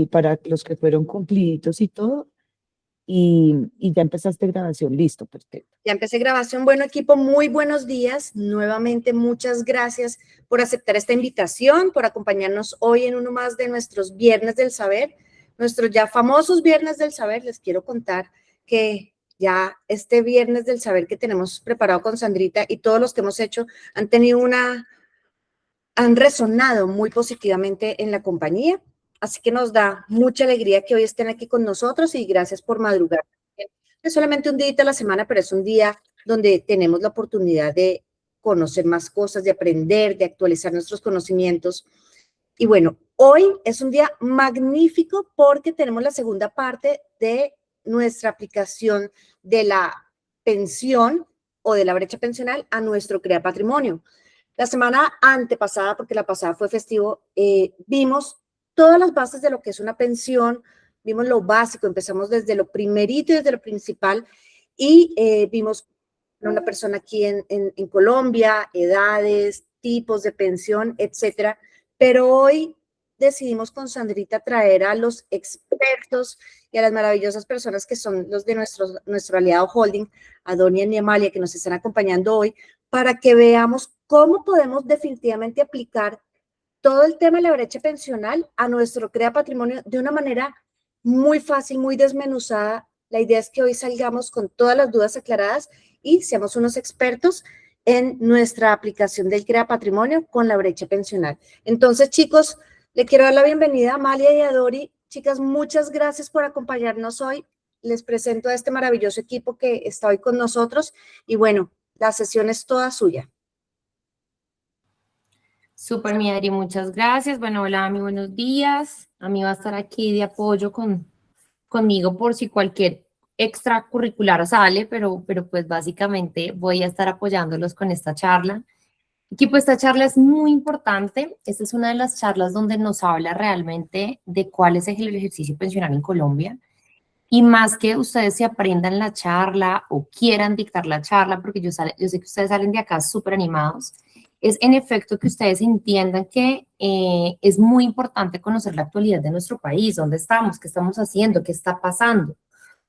para los que fueron cumpliditos y todo, y ya empezaste grabación, listo, perfecto. Ya empecé grabación. Bueno, equipo, muy buenos días. Nuevamente, muchas gracias por aceptar esta invitación, por acompañarnos hoy en uno más de nuestros Viernes del Saber, nuestros ya famosos Viernes del Saber. Les quiero contar que ya este Viernes del Saber que tenemos preparado con Sandrita y todos los que hemos hecho han resonado muy positivamente en la compañía. Así que nos da mucha alegría que hoy estén aquí con nosotros y gracias por madrugar. Es solamente un día a la semana, pero es un día donde tenemos la oportunidad de conocer más cosas, de aprender, de actualizar nuestros conocimientos. Y bueno, hoy es un día magnífico porque tenemos la segunda parte de nuestra aplicación de la pensión o de la brecha pensional a nuestro Crea Patrimonio. La semana antepasada, porque la pasada fue festivo, vimos todas las bases de lo que es una pensión, vimos lo básico, empezamos desde lo primerito y desde lo principal y vimos una persona aquí en Colombia, edades, tipos de pensión, etcétera. Pero hoy decidimos con Sandrita traer a los expertos y a las maravillosas personas que son los de nuestro aliado holding, a Donia y Amalia, que nos están acompañando hoy, para que veamos cómo podemos definitivamente aplicar todo el tema de la brecha pensional a nuestro Crea Patrimonio de una manera muy fácil, muy desmenuzada. La idea es que hoy salgamos con todas las dudas aclaradas y seamos unos expertos en nuestra aplicación del Crea Patrimonio con la brecha pensional. Entonces, chicos, le quiero dar la bienvenida a Amalia y a Dori. Chicas, muchas gracias por acompañarnos hoy. Les presento a este maravilloso equipo que está hoy con nosotros y bueno, la sesión es toda suya. Súper, mi Adri, muchas gracias. Bueno, hola, muy buenos días. A mí va a estar aquí de apoyo conmigo por si cualquier extracurricular sale, pero pues básicamente voy a estar apoyándolos con esta charla. Equipo, esta charla es muy importante. Esta es una de las charlas donde nos habla realmente de cuál es el ejercicio pensional en Colombia. Y más que ustedes se aprendan la charla o quieran dictar la charla, porque yo sé que ustedes salen de acá súper animados, es en efecto que ustedes entiendan que es muy importante conocer la actualidad de nuestro país, dónde estamos, qué estamos haciendo, qué está pasando,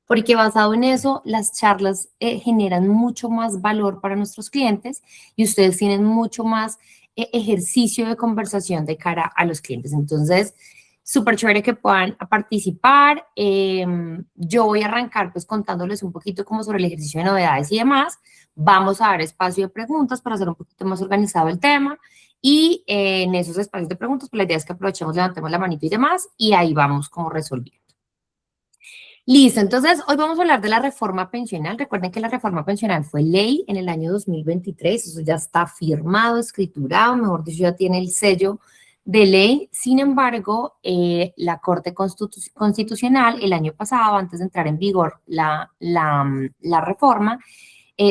porque basado en eso, las charlas generan mucho más valor para nuestros clientes y ustedes tienen mucho más ejercicio de conversación de cara a los clientes. Entonces, súper chévere que puedan participar. Yo voy a arrancar pues contándoles un poquito como sobre el ejercicio de novedades y demás. Vamos a dar espacio de preguntas para hacer un poquito más organizado el tema. Y en esos espacios de preguntas, pues la idea es que aprovechemos, levantemos la manito y demás, y ahí vamos como resolviendo. Listo, entonces hoy vamos a hablar de la reforma pensional. Recuerden que la reforma pensional fue ley en el año 2023, eso ya está firmado, escriturado, mejor dicho, ya tiene el sello de ley. Sin embargo, la Corte Constitucional el año pasado, antes de entrar en vigor la reforma,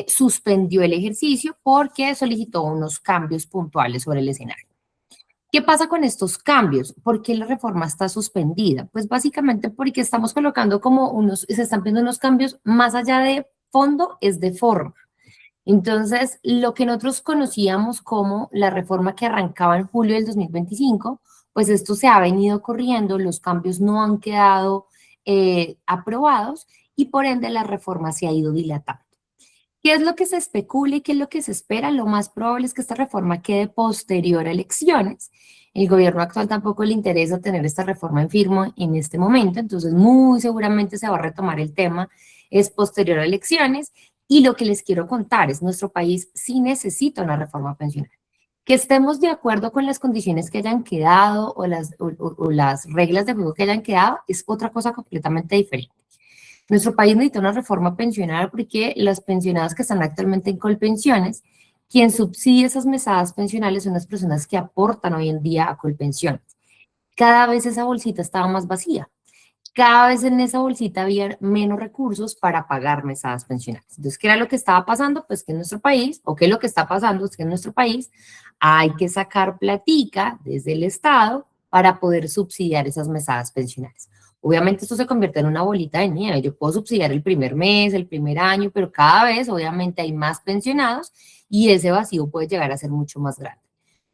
suspendió el ejercicio porque solicitó unos cambios puntuales sobre el escenario. ¿Qué pasa con estos cambios? ¿Por qué la reforma está suspendida? Pues básicamente porque estamos colocando se están viendo unos cambios más allá de fondo, es de forma. Entonces, lo que nosotros conocíamos como la reforma que arrancaba en julio del 2025, pues esto se ha venido corriendo, los cambios no han quedado aprobados y por ende la reforma se ha ido dilatando. ¿Qué es lo que se especula y qué es lo que se espera? Lo más probable es que esta reforma quede posterior a elecciones. El gobierno actual tampoco le interesa tener esta reforma en firme en este momento, entonces muy seguramente se va a retomar el tema, es posterior a elecciones. Y lo que les quiero contar es nuestro país sí necesita una reforma pensional. Que estemos de acuerdo con las condiciones que hayan quedado o las reglas de juego que hayan quedado es otra cosa completamente diferente. Nuestro país necesita una reforma pensional porque las pensionadas que están actualmente en Colpensiones, quien subsidia esas mesadas pensionales son las personas que aportan hoy en día a Colpensiones. Cada vez esa bolsita estaba más vacía. Cada vez en esa bolsita había menos recursos para pagar mesadas pensionales. Entonces, ¿qué era lo que estaba pasando? Pues que en nuestro país, o qué es lo que está pasando, es que en nuestro país hay que sacar platica desde el Estado para poder subsidiar esas mesadas pensionales. Obviamente esto se convierte en una bolita de nieve. Yo puedo subsidiar el primer mes, el primer año, pero cada vez obviamente hay más pensionados y ese vacío puede llegar a ser mucho más grande.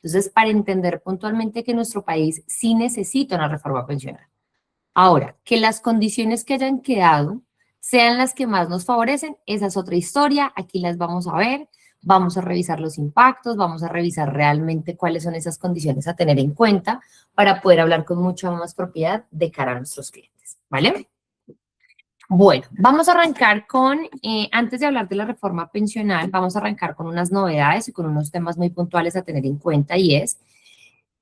Entonces, para entender puntualmente que nuestro país sí necesita una reforma pensional. Ahora, que las condiciones que hayan quedado sean las que más nos favorecen, esa es otra historia, aquí las vamos a ver, vamos a revisar los impactos, vamos a revisar realmente cuáles son esas condiciones a tener en cuenta para poder hablar con mucha más propiedad de cara a nuestros clientes, ¿vale? Bueno, vamos a arrancar con, antes de hablar de la reforma pensional, vamos a arrancar con unas novedades y con unos temas muy puntuales a tener en cuenta y es,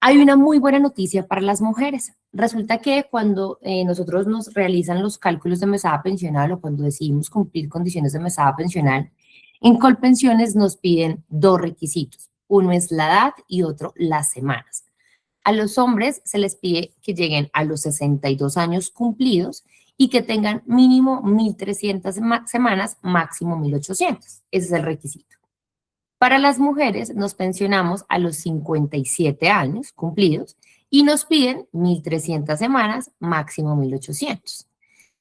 hay una muy buena noticia para las mujeres. Resulta que cuando nosotros nos realizan los cálculos de mesada pensional o cuando decidimos cumplir condiciones de mesada pensional, en Colpensiones nos piden dos requisitos. Uno es la edad y otro las semanas. A los hombres se les pide que lleguen a los 62 años cumplidos y que tengan mínimo 1.300 semanas, máximo 1.800. Ese es el requisito. Para las mujeres nos pensionamos a los 57 años cumplidos y nos piden 1.300 semanas, máximo 1.800.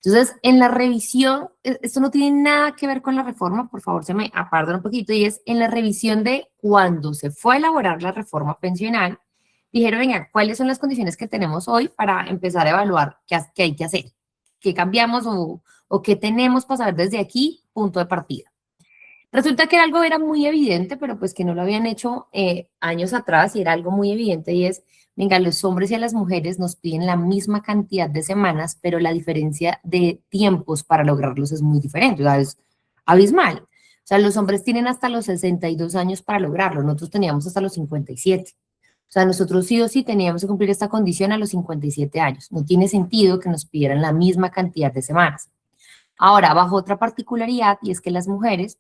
Entonces, en la revisión, esto no tiene nada que ver con la reforma, por favor se me apartan un poquito, y es en la revisión de cuando se fue a elaborar la reforma pensional, dijeron, venga, ¿cuáles son las condiciones que tenemos hoy para empezar a evaluar qué hay que hacer? ¿Qué cambiamos o qué tenemos para saber desde aquí, punto de partida? Resulta que algo era muy evidente, pero pues que no lo habían hecho años atrás y era algo muy evidente y es, venga, los hombres y a las mujeres nos piden la misma cantidad de semanas, pero la diferencia de tiempos para lograrlos es muy diferente, o sea, es abismal. O sea, los hombres tienen hasta los 62 años para lograrlo, nosotros teníamos hasta los 57. O sea, nosotros sí o sí teníamos que cumplir esta condición a los 57 años. No tiene sentido que nos pidieran la misma cantidad de semanas. Ahora, bajo otra particularidad, y es que las mujeres,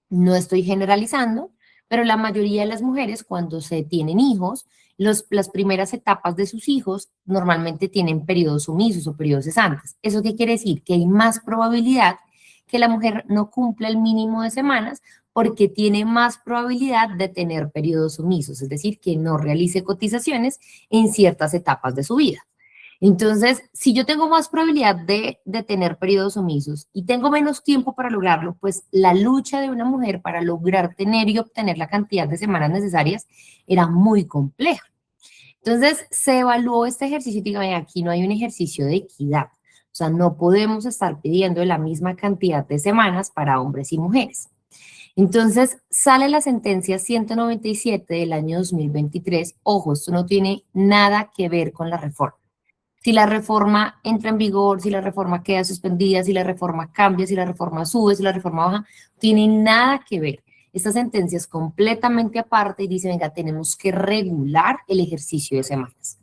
no estoy generalizando, pero la mayoría de las mujeres cuando se tienen hijos, las primeras etapas de sus hijos normalmente tienen periodos sumisos o periodos cesantes. ¿Eso qué quiere decir? Que hay más probabilidad que la mujer no cumpla el mínimo de semanas porque tiene más probabilidad de tener periodos sumisos, es decir, que no realice cotizaciones en ciertas etapas de su vida. Entonces, si yo tengo más probabilidad de tener periodos omisos y tengo menos tiempo para lograrlo, pues la lucha de una mujer para lograr tener y obtener la cantidad de semanas necesarias era muy compleja. Entonces, se evaluó este ejercicio y digo, aquí no hay un ejercicio de equidad. O sea, no podemos estar pidiendo la misma cantidad de semanas para hombres y mujeres. Entonces, sale la sentencia 197 del año 2023. Ojo, esto no tiene nada que ver con la reforma. Si la reforma entra en vigor, si la reforma queda suspendida, si la reforma cambia, si la reforma sube, si la reforma baja, tiene nada que ver. Esta sentencia es completamente aparte y dice, venga, tenemos que regular el ejercicio de semanas.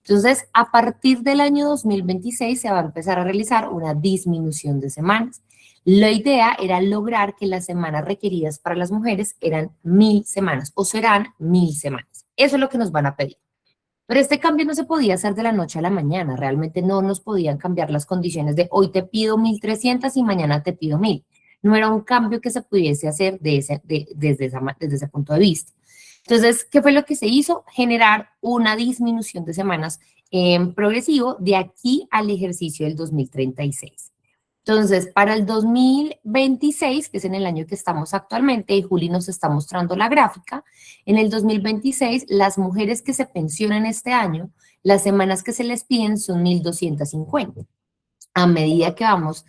Entonces, a partir del año 2026 se va a empezar a realizar una disminución de semanas. La idea era lograr que las semanas requeridas para las mujeres eran 1.000 semanas o serán 1.000 semanas. Eso es lo que nos van a pedir. Pero este cambio no se podía hacer de la noche a la mañana, realmente no nos podían cambiar las condiciones de hoy te pido 1.300 y mañana te pido 1.000. No era un cambio que se pudiese hacer desde ese punto de vista. Entonces, ¿qué fue lo que se hizo? Generar una disminución de semanas en progresivo de aquí al ejercicio del 2036. Entonces, para el 2026, que es en el año que estamos actualmente, y Juli nos está mostrando la gráfica, en el 2026, las mujeres que se pensionan este año, las semanas que se les piden son 1.250. A medida que vamos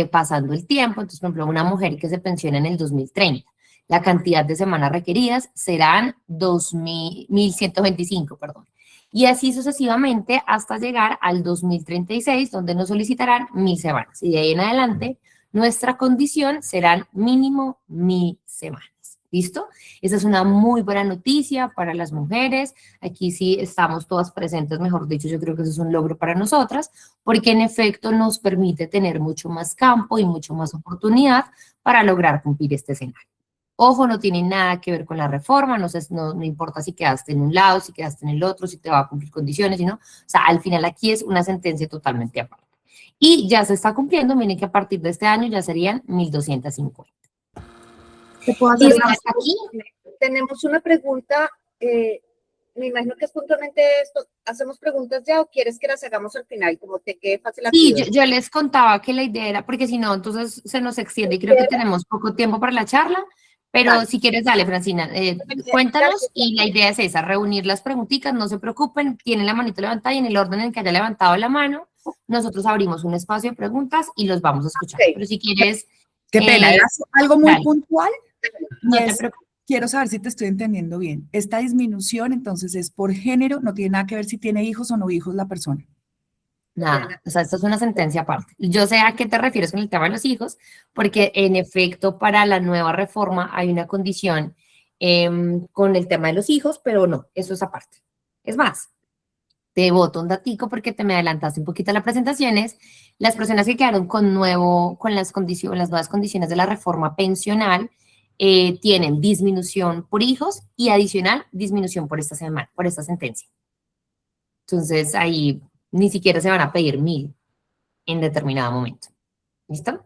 pasando el tiempo, entonces, por ejemplo, una mujer que se pensiona en el 2030, la cantidad de semanas requeridas serán 1.125, perdón. Y así sucesivamente hasta llegar al 2036, donde nos solicitarán 1.000 semanas. Y de ahí en adelante, nuestra condición serán mínimo 1.000 semanas. ¿Listo? Esa es una muy buena noticia para las mujeres. Aquí sí estamos todas presentes, mejor dicho, yo creo que eso es un logro para nosotras, porque en efecto nos permite tener mucho más campo y mucho más oportunidad para lograr cumplir este escenario. Ojo, no tiene nada que ver con la reforma, no importa si quedaste en un lado, si quedaste en el otro, si te va a cumplir condiciones, ¿no? O sea, al final aquí es una sentencia totalmente aparte. Y ya se está cumpliendo, miren que a partir de este año ya serían 1.250. ¿Te puedo hacer hasta aquí? Tenemos una pregunta, me imagino que es puntualmente esto. ¿Hacemos preguntas ya o quieres que las hagamos al final? Como te quede fácil. Sí, yo les contaba que la idea era, porque si no, entonces se nos extiende y creo que tenemos poco tiempo para la charla. Pero Dale. si quieres, dale, Francina, cuéntanos y la idea es esa, reunir las preguntitas, no se preocupen, tienen la manito levantada y en el orden en que haya levantado la mano, nosotros abrimos un espacio de preguntas y los vamos a escuchar. Ok. Pero si quieres, Qué pena, era algo muy dale. puntual. No Y te es, preocupes. quiero saber si te estoy entendiendo bien. Esta disminución entonces es por género, no tiene nada que ver si tiene hijos o no hijos la persona. Nada, o sea, esto es una sentencia aparte. Yo sé a qué te refieres con el tema de los hijos, porque en efecto para la nueva reforma hay una condición con el tema de los hijos, pero no, eso es aparte. Es más, te boto un datico porque te me adelantaste un poquito a las presentaciones. Las personas que quedaron con las condiciones, las nuevas condiciones de la reforma pensional tienen disminución por hijos y adicional disminución por esta semana, por esta sentencia. Entonces ahí ni siquiera se van a pedir 1.000 en determinado momento. ¿Listo?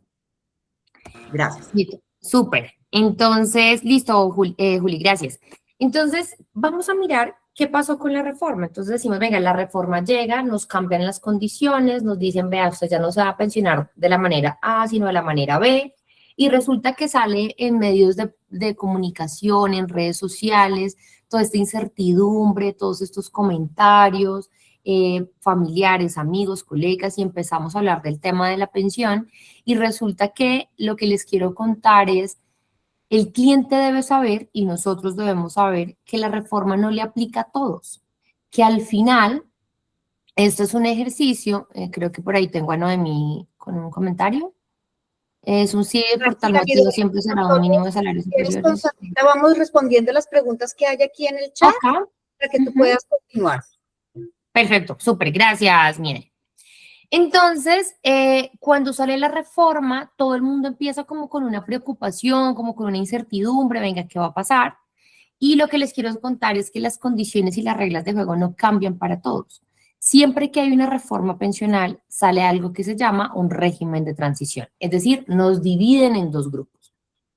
Gracias. Listo. Súper. Entonces, listo, Juli, gracias. Entonces, vamos a mirar qué pasó con la reforma. Entonces decimos, venga, la reforma llega, nos cambian las condiciones, nos dicen, vea, usted ya no se va a pensionar de la manera A, sino de la manera B, y resulta que sale en medios de comunicación, en redes sociales, toda esta incertidumbre, todos estos comentarios, familiares, amigos, colegas, y empezamos a hablar del tema de la pensión, y resulta que lo que les quiero contar es, el cliente debe saber y nosotros debemos saber que la reforma no le aplica a todos, que al final, esto es un ejercicio, creo que por ahí tengo a Noemí con un comentario, es un sí, por tal motivo siempre será un mínimo de salarios superiores. Vamos respondiendo las preguntas que hay aquí en el chat para que tú puedas continuar. Perfecto, súper, gracias, Mire. Entonces, cuando sale la reforma, todo el mundo empieza como con una preocupación, como con una incertidumbre, venga, ¿qué va a pasar? Y lo que les quiero contar es que las condiciones y las reglas de juego no cambian para todos. Siempre que hay una reforma pensional, sale algo que se llama un régimen de transición. Es decir, nos dividen en dos grupos.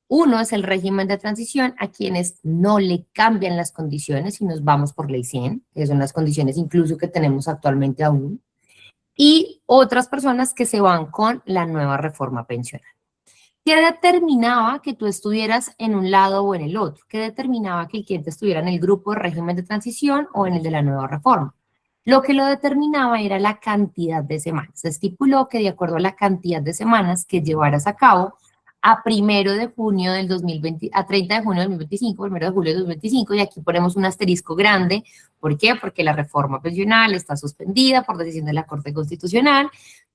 Uno es el régimen de transición a quienes no le cambian las condiciones y nos vamos por ley 100, que son las condiciones incluso que tenemos actualmente aún. Y otras personas que se van con la nueva reforma pensional. ¿Qué determinaba que tú estuvieras en un lado o en el otro? ¿Qué determinaba que el cliente estuviera en el grupo de régimen de transición o en el de la nueva reforma? Lo que lo determinaba era la cantidad de semanas. Se estipuló que de acuerdo a la cantidad de semanas que llevaras a cabo, a 1 de junio del 2020, a 30 de junio del 2025, 1 de julio del 2025, y aquí ponemos un asterisco grande. ¿Por qué? Porque la reforma pensional está suspendida por decisión de la Corte Constitucional.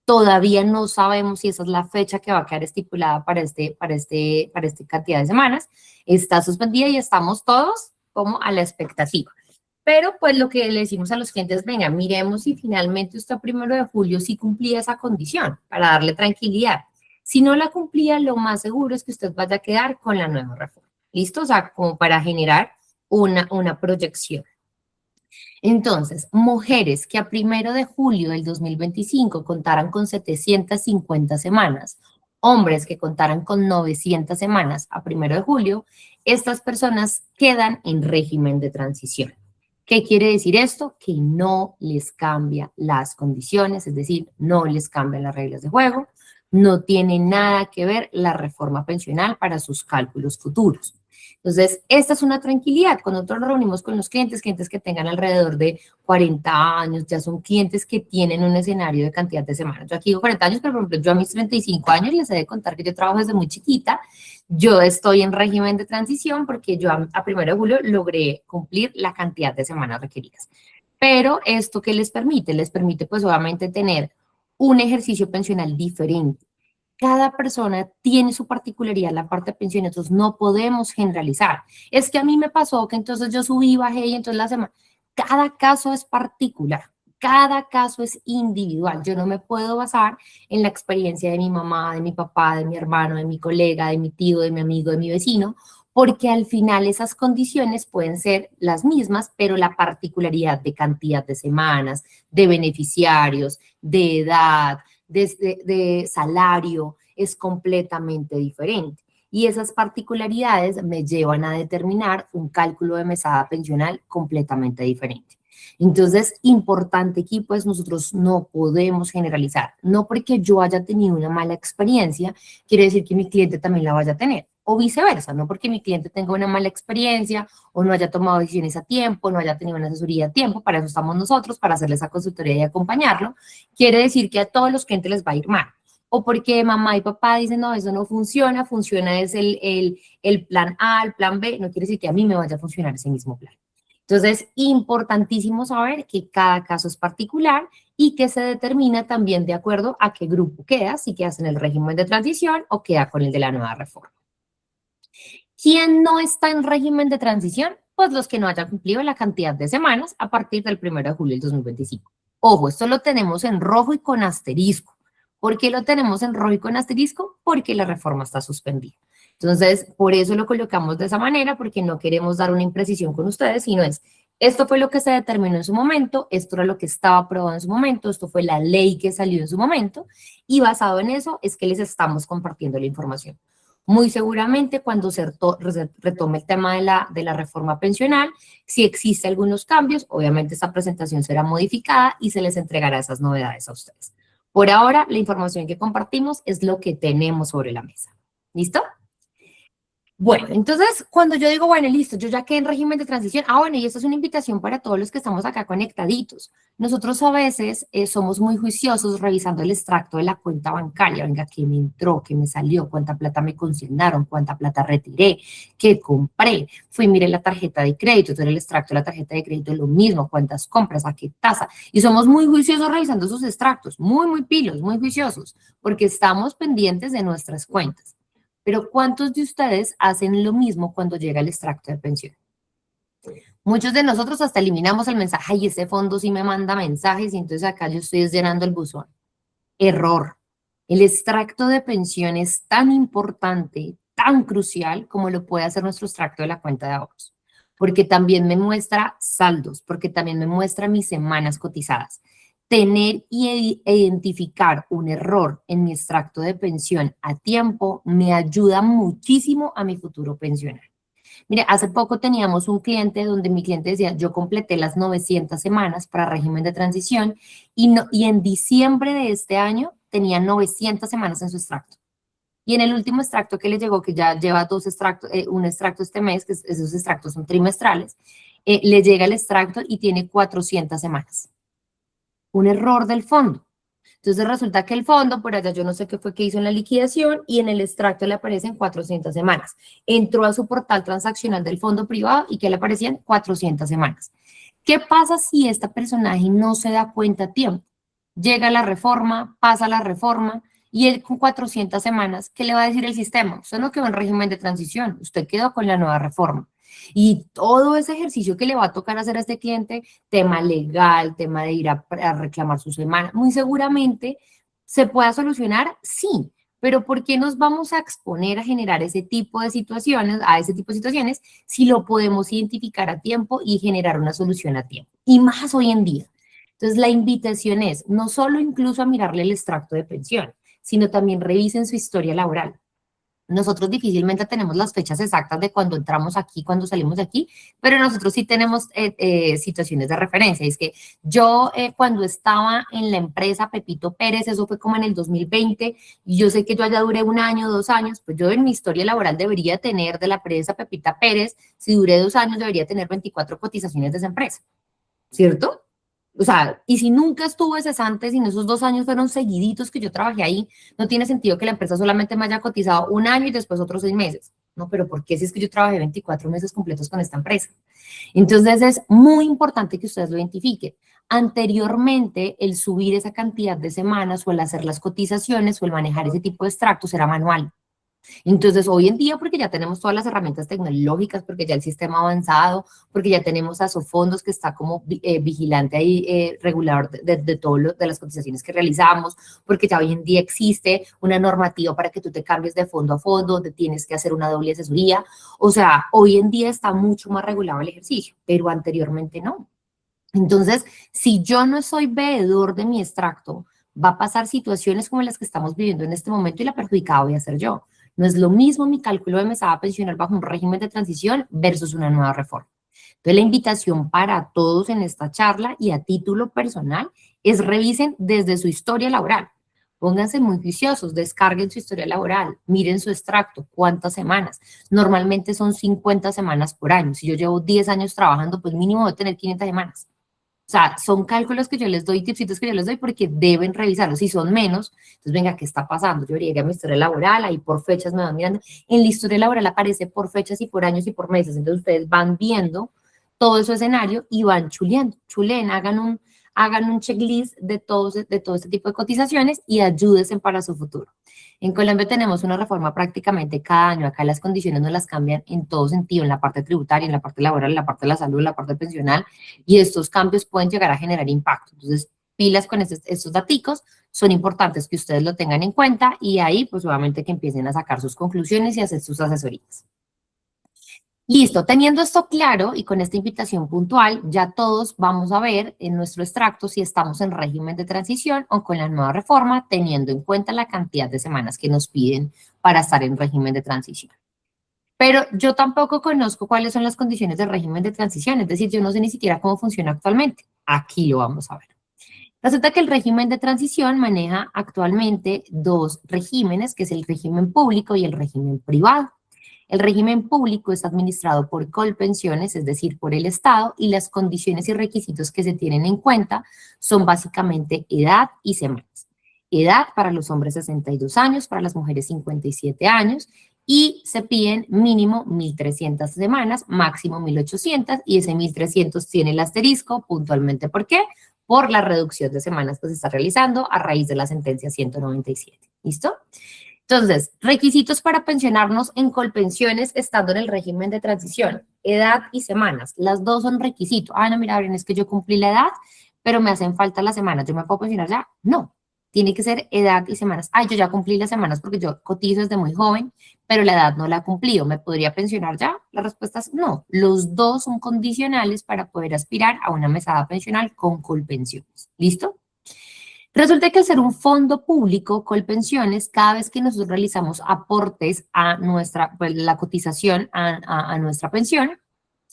Todavía no sabemos si esa es la fecha que va a quedar estipulada para esta cantidad de semanas. Está suspendida y estamos todos como a la expectativa. Pero pues lo que le decimos a los clientes, venga, miremos si finalmente usted 1 de julio sí cumplía esa condición para darle tranquilidad. Si no la cumplía, lo más seguro es que usted vaya a quedar con la nueva reforma. ¿Listo? O sea, como para generar una proyección. Entonces, mujeres que a 1 de julio del 2025 contaran con 750 semanas, hombres que contaran con 900 semanas a 1 de julio, estas personas quedan en régimen de transición. ¿Qué quiere decir esto? Que no les cambia las condiciones, es decir, no les cambian las reglas de juego, no tiene nada que ver la reforma pensional para sus cálculos futuros. Entonces, esta es una tranquilidad. Cuando nosotros nos reunimos con los clientes que tengan alrededor de 40 años, ya son clientes que tienen un escenario de cantidad de semanas. Yo aquí digo 40 años, pero por ejemplo, yo a mis 35 años les he de contar que yo trabajo desde muy chiquita. Yo estoy en régimen de transición porque yo a 1 de julio logré cumplir la cantidad de semanas requeridas. Pero esto, ¿qué les permite? Les permite pues obviamente tener un ejercicio pensional diferente. Cada persona tiene su particularidad en la parte de pensión, entonces no podemos generalizar. Es que a mí me pasó que entonces yo subí, bajé y entonces la semana. Cada caso es particular, cada caso es individual. Yo no me puedo basar en la experiencia de mi mamá, de mi papá, de mi hermano, de mi colega, de mi tío, de mi amigo, de mi vecino, porque al final esas condiciones pueden ser las mismas, pero la particularidad de cantidad de semanas, de beneficiarios, de edad, de salario es completamente diferente. Y esas particularidades me llevan a determinar un cálculo de mesada pensional completamente diferente. Entonces, importante aquí, pues nosotros no podemos generalizar. No porque yo haya tenido una mala experiencia, quiere decir que mi cliente también la vaya a tener. o viceversa, no porque mi cliente tenga una mala experiencia o no haya tomado decisiones a tiempo, no haya tenido una asesoría a tiempo, para eso estamos nosotros, para hacerle esa consultoría y acompañarlo, quiere decir que a todos los clientes les va a ir mal. O porque mamá y papá dicen, no, eso no funciona, funciona es el plan A, el plan B, no quiere decir que a mí me vaya a funcionar ese mismo plan. Entonces, importantísimo saber que cada caso es particular y que se determina también de acuerdo a qué grupo queda, si quedas en el régimen de transición o queda con el de la nueva reforma. ¿Quién no está en régimen de transición? Pues los que no hayan cumplido la cantidad de semanas a partir del 1 de julio del 2025. Ojo, esto lo tenemos en rojo y con asterisco. ¿Por qué lo tenemos en rojo y con asterisco? Porque la reforma está suspendida. Entonces, por eso lo colocamos de esa manera, porque no queremos dar una imprecisión con ustedes, sino esto fue lo que se determinó en su momento, esto era lo que estaba aprobado en su momento, esto fue la ley que salió en su momento, y basado en eso es que les estamos compartiendo la información. Muy seguramente cuando se retome el tema de la reforma pensional, si existe algunos cambios, obviamente esta presentación será modificada y se les entregará esas novedades a ustedes. Por ahora, la información que compartimos es lo que tenemos sobre la mesa. ¿Listo? Bueno, entonces, cuando yo digo, bueno, listo, yo ya quedé en régimen de transición, bueno, y esta es una invitación para todos los que estamos acá conectaditos. Nosotros a veces somos muy juiciosos revisando el extracto de la cuenta bancaria, venga, qué me entró, qué me salió, cuánta plata me consignaron, cuánta plata retiré, qué compré, fui, miré la tarjeta de crédito, entonces el extracto de la tarjeta de crédito es lo mismo, cuántas compras, a qué tasa, y somos muy juiciosos revisando esos extractos, muy pilos, muy juiciosos, porque estamos pendientes de nuestras cuentas. Pero ¿cuántos de ustedes hacen lo mismo cuando llega el extracto de pensión? Muchos de nosotros hasta eliminamos el mensaje, ay, ese fondo sí me manda mensajes y entonces acá yo estoy llenando el buzón. Error. El extracto de pensión es tan importante, tan crucial como lo puede hacer nuestro extracto de la cuenta de ahorros. Porque también me muestra saldos, porque también me muestra mis semanas cotizadas. Tener y identificar un error en mi extracto de pensión a tiempo me ayuda muchísimo a mi futuro pensional. Mire, hace poco teníamos un cliente donde mi cliente decía, yo completé las 900 semanas para régimen de transición y en diciembre de este año tenía 900 semanas en su extracto. Y en el último extracto que le llegó, que ya lleva un extracto este mes, que esos extractos son trimestrales, le llega el extracto y tiene 400 semanas. Un error del fondo. Entonces resulta que el fondo, por allá yo no sé qué fue que hizo en la liquidación y en el extracto le aparecen 400 semanas. Entró a su portal transaccional del fondo privado y que le aparecían 400 semanas. ¿Qué pasa si esta personaje no se da cuenta a tiempo? Llega la reforma, pasa la reforma y él con 400 semanas, ¿qué le va a decir el sistema? Usted no quedó en régimen de transición, usted quedó con la nueva reforma. Y todo ese ejercicio que le va a tocar hacer a este cliente, tema legal, tema de ir a reclamar su semana, muy seguramente se pueda solucionar, sí, pero ¿por qué nos vamos a exponer a generar ese tipo de situaciones, si lo podemos identificar a tiempo y generar una solución a tiempo? Y más hoy en día. Entonces, la invitación es no solo incluso a mirarle el extracto de pensión, sino también revisen su historia laboral. Nosotros difícilmente tenemos las fechas exactas de cuando entramos aquí, cuando salimos de aquí, pero nosotros sí tenemos situaciones de referencia. Es que yo cuando estaba en la empresa Pepito Pérez, eso fue como en el 2020, y yo sé que yo allá duré 1 año, 2 años, pues yo en mi historia laboral debería tener de la empresa Pepita Pérez, si duré 2 años debería tener 24 cotizaciones de esa empresa, ¿cierto? O sea, y si nunca estuve cesante, si en esos 2 años fueron seguiditos que yo trabajé ahí, no tiene sentido que la empresa solamente me haya cotizado 1 año y después otros 6 meses. No, pero ¿por qué si es que yo trabajé 24 meses completos con esta empresa? Entonces es muy importante que ustedes lo identifiquen. Anteriormente, el subir esa cantidad de semanas o el hacer las cotizaciones o el manejar ese tipo de extractos era manual. Entonces, hoy en día, porque ya tenemos todas las herramientas tecnológicas, porque ya el sistema ha avanzado, porque ya tenemos a Sofondos que está como vigilante ahí, regulador de todas las cotizaciones que realizamos, porque ya hoy en día existe una normativa para que tú te cambies de fondo a fondo, donde tienes que hacer una doble asesoría. O sea, hoy en día está mucho más regulado el ejercicio, pero anteriormente no. Entonces, si yo no soy veedor de mi extracto, va a pasar situaciones como las que estamos viviendo en este momento y la perjudicada voy a ser yo. No es lo mismo mi cálculo de mesada pensional bajo un régimen de transición versus una nueva reforma. Entonces, la invitación para todos en esta charla y a título personal es revisen desde su historia laboral, Pónganse muy juiciosos, descarguen su historia laboral, miren su extracto, cuántas semanas. Normalmente son 50 semanas por año. Si yo llevo 10 años trabajando, pues mínimo debo tener 500 semanas. O sea, son cálculos que yo les doy, tipsitos que yo les doy porque deben revisarlos. Si son menos, entonces venga, ¿qué está pasando? Yo llegué a mi historia laboral, ahí por fechas me van mirando. En la historia laboral aparece por fechas y por años y por meses. Entonces ustedes van viendo todo ese escenario y van chuleando. Chuleen, hagan un checklist de todo este tipo de cotizaciones y ayúdense para su futuro. En Colombia tenemos una reforma prácticamente cada año. Acá las condiciones nos las cambian en todo sentido, en la parte tributaria, en la parte laboral, en la parte de la salud, en la parte pensional, y estos cambios pueden llegar a generar impacto. Entonces, pilas con estos daticos, son importantes que ustedes lo tengan en cuenta y ahí, pues, obviamente que empiecen a sacar sus conclusiones y hacer sus asesorías. Listo, teniendo esto claro y con esta invitación puntual, ya todos vamos a ver en nuestro extracto si estamos en régimen de transición o con la nueva reforma, teniendo en cuenta la cantidad de semanas que nos piden para estar en régimen de transición. Pero yo tampoco conozco cuáles son las condiciones del régimen de transición, es decir, yo no sé ni siquiera cómo funciona actualmente. Aquí lo vamos a ver. Resulta que el régimen de transición maneja actualmente dos regímenes, que es el régimen público y el régimen privado. El régimen público es administrado por Colpensiones, es decir, por el Estado, y las condiciones y requisitos que se tienen en cuenta son básicamente edad y semanas. Edad para los hombres 62 años, para las mujeres 57 años, y se piden mínimo 1.300 semanas, máximo 1.800, y ese 1.300 tiene el asterisco, puntualmente, ¿por qué? Por la reducción de semanas que se está realizando a raíz de la sentencia 197. ¿Listo? Entonces, requisitos para pensionarnos en Colpensiones estando en el régimen de transición, edad y semanas. Las dos son requisitos. Ah, no, mira, Brian, es que yo cumplí la edad, pero me hacen falta las semanas. ¿Yo me puedo pensionar ya? No, tiene que ser edad y semanas. Ay, yo ya cumplí las semanas porque yo cotizo desde muy joven, pero la edad no la he cumplido. ¿Me podría pensionar ya? La respuesta es no. Los dos son condicionales para poder aspirar a una mesada pensional con Colpensiones. ¿Listo? Resulta que al ser un fondo público, Colpensiones, cada vez que nosotros realizamos aportes a la cotización a nuestra pensión,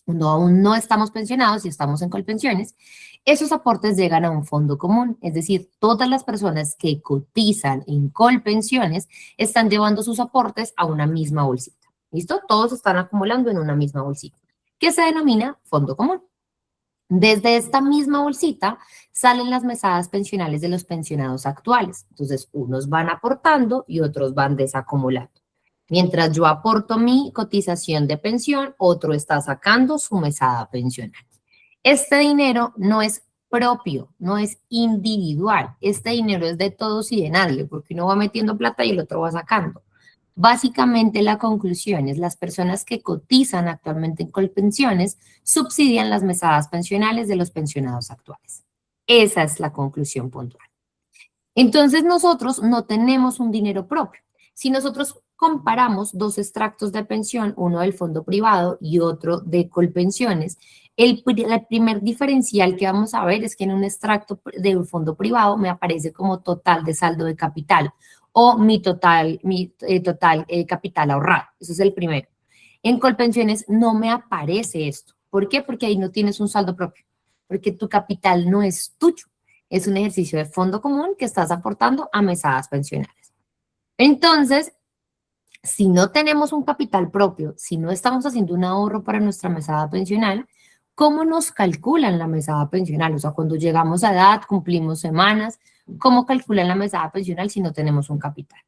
cuando aún no estamos pensionados y estamos en Colpensiones, esos aportes llegan a un fondo común, es decir, todas las personas que cotizan en Colpensiones están llevando sus aportes a una misma bolsita, ¿listo? Todos están acumulando en una misma bolsita, que se denomina fondo común. Desde esta misma bolsita salen las mesadas pensionales de los pensionados actuales. Entonces, unos van aportando y otros van desacumulando. Mientras yo aporto mi cotización de pensión, otro está sacando su mesada pensional. Este dinero no es propio, no es individual. Este dinero es de todos y de nadie, porque uno va metiendo plata y el otro va sacando. Básicamente la conclusión es las personas que cotizan actualmente en Colpensiones subsidian las mesadas pensionales de los pensionados actuales. Esa es la conclusión puntual. Entonces nosotros no tenemos un dinero propio. Si nosotros comparamos dos extractos de pensión, uno del fondo privado y otro de Colpensiones, el primer diferencial que vamos a ver es que en un extracto de un fondo privado me aparece como total de saldo de capital o mi total capital ahorrado. Ese es el primero. En Colpensiones no me aparece esto. ¿Por qué? Porque ahí no tienes un saldo propio, porque tu capital no es tuyo. Es un ejercicio de fondo común que estás aportando a mesadas pensionales. Entonces, si no tenemos un capital propio, si no estamos haciendo un ahorro para nuestra mesada pensional, ¿cómo nos calculan la mesada pensional? O sea, cuando llegamos a edad, cumplimos semanas, ¿cómo calculan la mesada pensional si no tenemos un capital?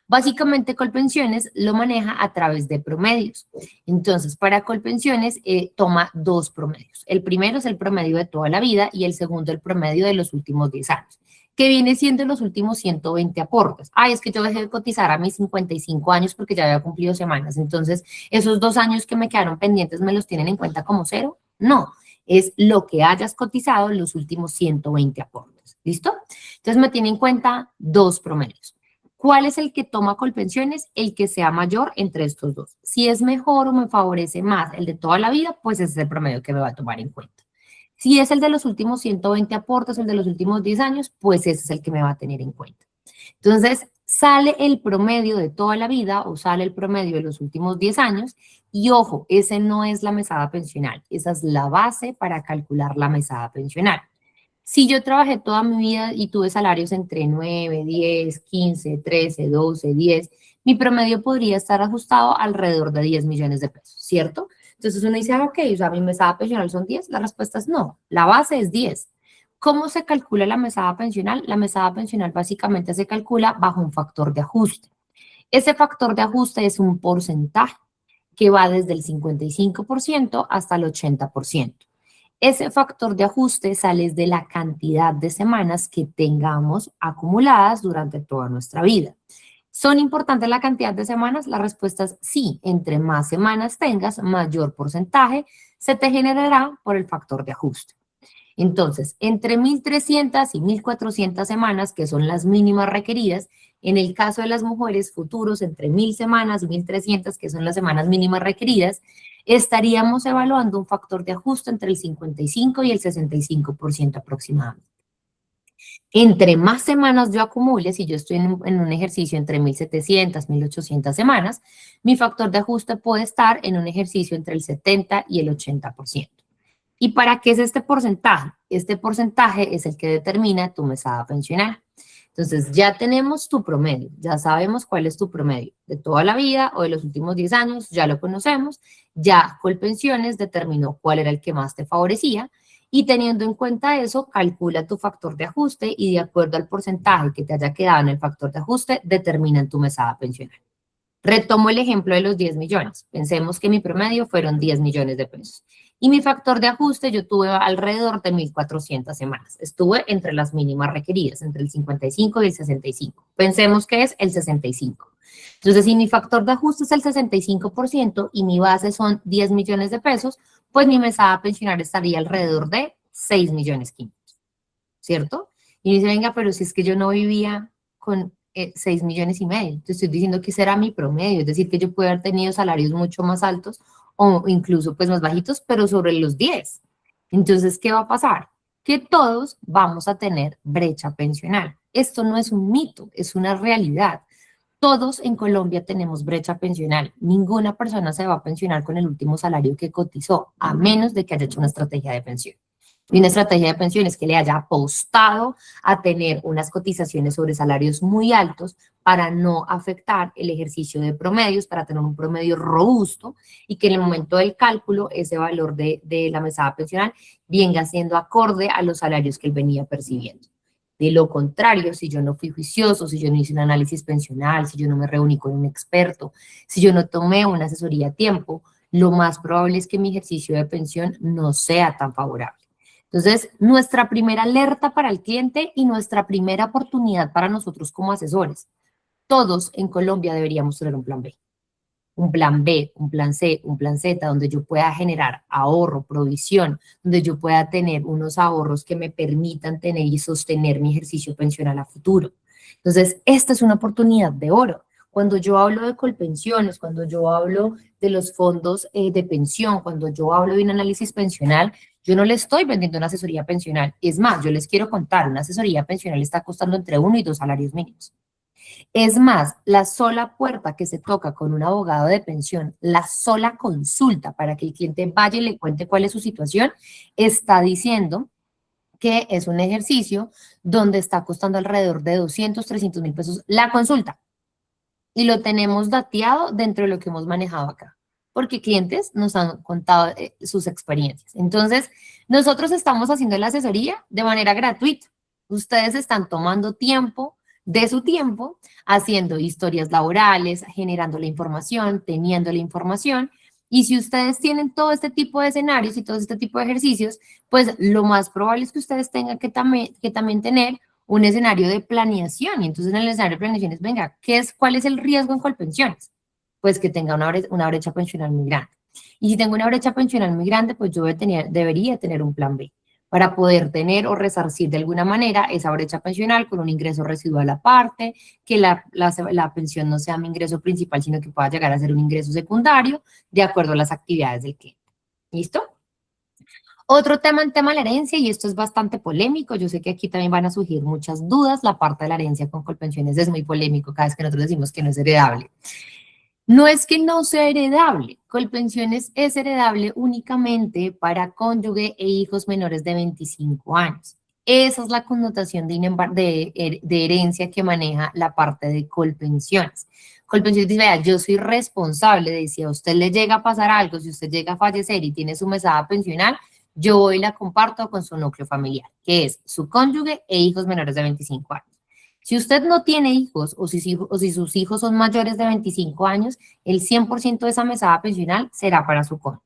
Básicamente, Colpensiones lo maneja a través de promedios. Entonces, para Colpensiones toma dos promedios. El primero es el promedio de toda la vida y el segundo el promedio de los últimos 10 años, que viene siendo los últimos 120 aportes. Ay, es que yo dejé de cotizar a mis 55 años porque ya había cumplido semanas. Entonces, esos 2 años que me quedaron pendientes, ¿me los tienen en cuenta como cero? No, es lo que hayas cotizado en los últimos 120 aportes. ¿Listo? Entonces, me tiene en cuenta dos promedios. ¿Cuál es el que toma Colpensiones? El que sea mayor entre estos dos. Si es mejor o me favorece más el de toda la vida, pues ese es el promedio que me va a tomar en cuenta. Si es el de los últimos 120 aportes, el de los últimos 10 años, pues ese es el que me va a tener en cuenta. Entonces, sale el promedio de toda la vida o sale el promedio de los últimos 10 años y ojo, ese no es la mesada pensional, esa es la base para calcular la mesada pensional. Si yo trabajé toda mi vida y tuve salarios entre 9, 10, 15, 13, 12, 10, mi promedio podría estar ajustado alrededor de 10 millones de pesos, ¿cierto? Entonces uno dice, ok, o sea, mi mesada pensional son 10. La respuesta es no, la base es 10. ¿Cómo se calcula la mesada pensional? La mesada pensional básicamente se calcula bajo un factor de ajuste. Ese factor de ajuste es un porcentaje que va desde el 55% hasta el 80%. Ese factor de ajuste sale de la cantidad de semanas que tengamos acumuladas durante toda nuestra vida. ¿Son importantes la cantidad de semanas? La respuesta es sí. Entre más semanas tengas, mayor porcentaje se te generará por el factor de ajuste. Entonces, entre 1.300 y 1.400 semanas, que son las mínimas requeridas, en el caso de las mujeres futuros, entre 1.000 semanas y 1.300, que son las semanas mínimas requeridas, estaríamos evaluando un factor de ajuste entre el 55 y el 65% aproximadamente. Entre más semanas yo acumule, si yo estoy en un ejercicio entre 1.700, 1.800 semanas, mi factor de ajuste puede estar en un ejercicio entre el 70 y el 80%. ¿Y para qué es este porcentaje? Este porcentaje es el que determina tu mesada pensional. Entonces, ya tenemos tu promedio, ya sabemos cuál es tu promedio de toda la vida o de los últimos 10 años, ya lo conocemos, ya Colpensiones determinó cuál era el que más te favorecía y teniendo en cuenta eso, calcula tu factor de ajuste y de acuerdo al porcentaje que te haya quedado en el factor de ajuste, determinan tu mesada pensional. Retomo el ejemplo de los 10 millones. Pensemos que mi promedio fueron 10 millones de pesos. Y mi factor de ajuste yo tuve alrededor de 1.400 semanas. Estuve entre las mínimas requeridas, entre el 55 y el 65. Pensemos que es el 65. Entonces, si mi factor de ajuste es el 65% y mi base son 10 millones de pesos, pues mi mesada pensional estaría alrededor de 6 millones 500, ¿cierto? Y me dice, venga, pero si es que yo no vivía con 6 millones y medio. Te estoy diciendo que ese era mi promedio, es decir, que yo puedo haber tenido salarios mucho más altos o incluso pues más bajitos, pero sobre los 10. Entonces, ¿qué va a pasar? Que todos vamos a tener brecha pensional. Esto no es un mito, es una realidad. Todos en Colombia tenemos brecha pensional. Ninguna persona se va a pensionar con el último salario que cotizó, a menos de que haya hecho una estrategia de pensión. Y una estrategia de pensiones que le haya apostado a tener unas cotizaciones sobre salarios muy altos para no afectar el ejercicio de promedios, para tener un promedio robusto y que en el momento del cálculo ese valor de la mesada pensional venga siendo acorde a los salarios que él venía percibiendo. De lo contrario, si yo no fui juicioso, si yo no hice un análisis pensional, si yo no me reuní con un experto, si yo no tomé una asesoría a tiempo, lo más probable es que mi ejercicio de pensión no sea tan favorable. Entonces, nuestra primera alerta para el cliente y nuestra primera oportunidad para nosotros como asesores. Todos en Colombia deberíamos tener un plan B. Un plan B, un plan C, un plan Z, donde yo pueda generar ahorro, provisión, donde yo pueda tener unos ahorros que me permitan tener y sostener mi ejercicio pensional a futuro. Entonces, esta es una oportunidad de oro. Cuando yo hablo de Colpensiones, cuando yo hablo de los fondos de pensión, cuando yo hablo de un análisis pensional, yo no le estoy vendiendo una asesoría pensional. Es más, yo les quiero contar, una asesoría pensional está costando entre 1 y 2 salarios mínimos. Es más, la sola puerta que se toca con un abogado de pensión, la sola consulta para que el cliente vaya y le cuente cuál es su situación, está diciendo que es un ejercicio donde está costando alrededor de 200, 300 mil pesos la consulta. Y lo tenemos dateado dentro de lo que hemos manejado acá, porque clientes nos han contado sus experiencias. Entonces, nosotros estamos haciendo la asesoría de manera gratuita. Ustedes están tomando tiempo de su tiempo, haciendo historias laborales, generando la información, teniendo la información. Y si ustedes tienen todo este tipo de escenarios y todo este tipo de ejercicios, pues lo más probable es que ustedes tengan que también tener un escenario de planeación. Y entonces en el escenario de planeación es, venga, ¿cuál es el riesgo en Colpensiones? Pues que tenga una brecha pensional muy grande. Y si tengo una brecha pensional muy grande, pues yo debería tener un plan B para poder tener o resarcir de alguna manera esa brecha pensional con un ingreso residual aparte, que la pensión no sea mi ingreso principal, sino que pueda llegar a ser un ingreso secundario de acuerdo a las actividades del cliente. ¿Listo? Otro tema en tema de la herencia, y esto es bastante polémico, yo sé que aquí también van a surgir muchas dudas, la parte de la herencia con Colpensiones es muy polémico cada vez que nosotros decimos que no es heredable. No es que no sea heredable, Colpensiones es heredable únicamente para cónyuge e hijos menores de 25 años. Esa es la connotación de herencia que maneja la parte de Colpensiones. Colpensiones dice, vea, yo soy responsable de si a usted le llega a pasar algo, si usted llega a fallecer y tiene su mesada pensional, yo hoy la comparto con su núcleo familiar, que es su cónyuge e hijos menores de 25 años. Si usted no tiene hijos o si sus hijos son mayores de 25 años, el 100% de esa mesada pensional será para su cónyuge.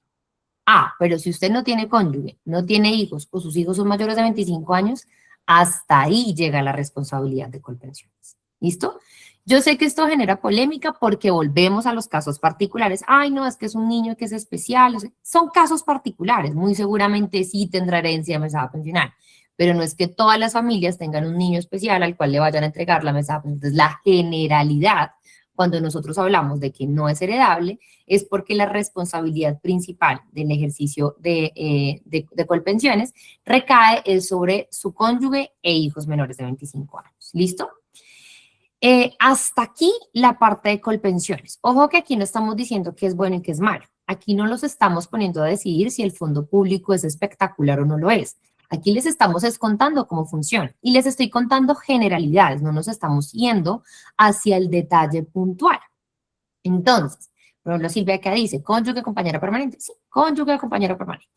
Ah, pero si usted no tiene cónyuge, no tiene hijos o sus hijos son mayores de 25 años, hasta ahí llega la responsabilidad de Colpensiones. ¿Listo? Yo sé que esto genera polémica porque volvemos a los casos particulares. Ay, no, es que es un niño que es especial. O sea, son casos particulares. Muy seguramente sí tendrá herencia de mesada pensional, pero no es que todas las familias tengan un niño especial al cual le vayan a entregar la mesada pensional. Entonces, la generalidad, cuando nosotros hablamos de que no es heredable, es porque la responsabilidad principal del ejercicio de Colpensiones recae sobre su cónyuge e hijos menores de 25 años. ¿Listo? Hasta aquí la parte de Colpensiones. Ojo que aquí no estamos diciendo qué es bueno y qué es malo. Aquí no los estamos poniendo a decidir si el fondo público es espectacular o no lo es. Aquí les estamos contando cómo funciona y les estoy contando generalidades, no nos estamos yendo hacia el detalle puntual. Entonces, por ejemplo, Silvia acá dice, cónyuge, compañera permanente. Sí, cónyuge, compañera permanente.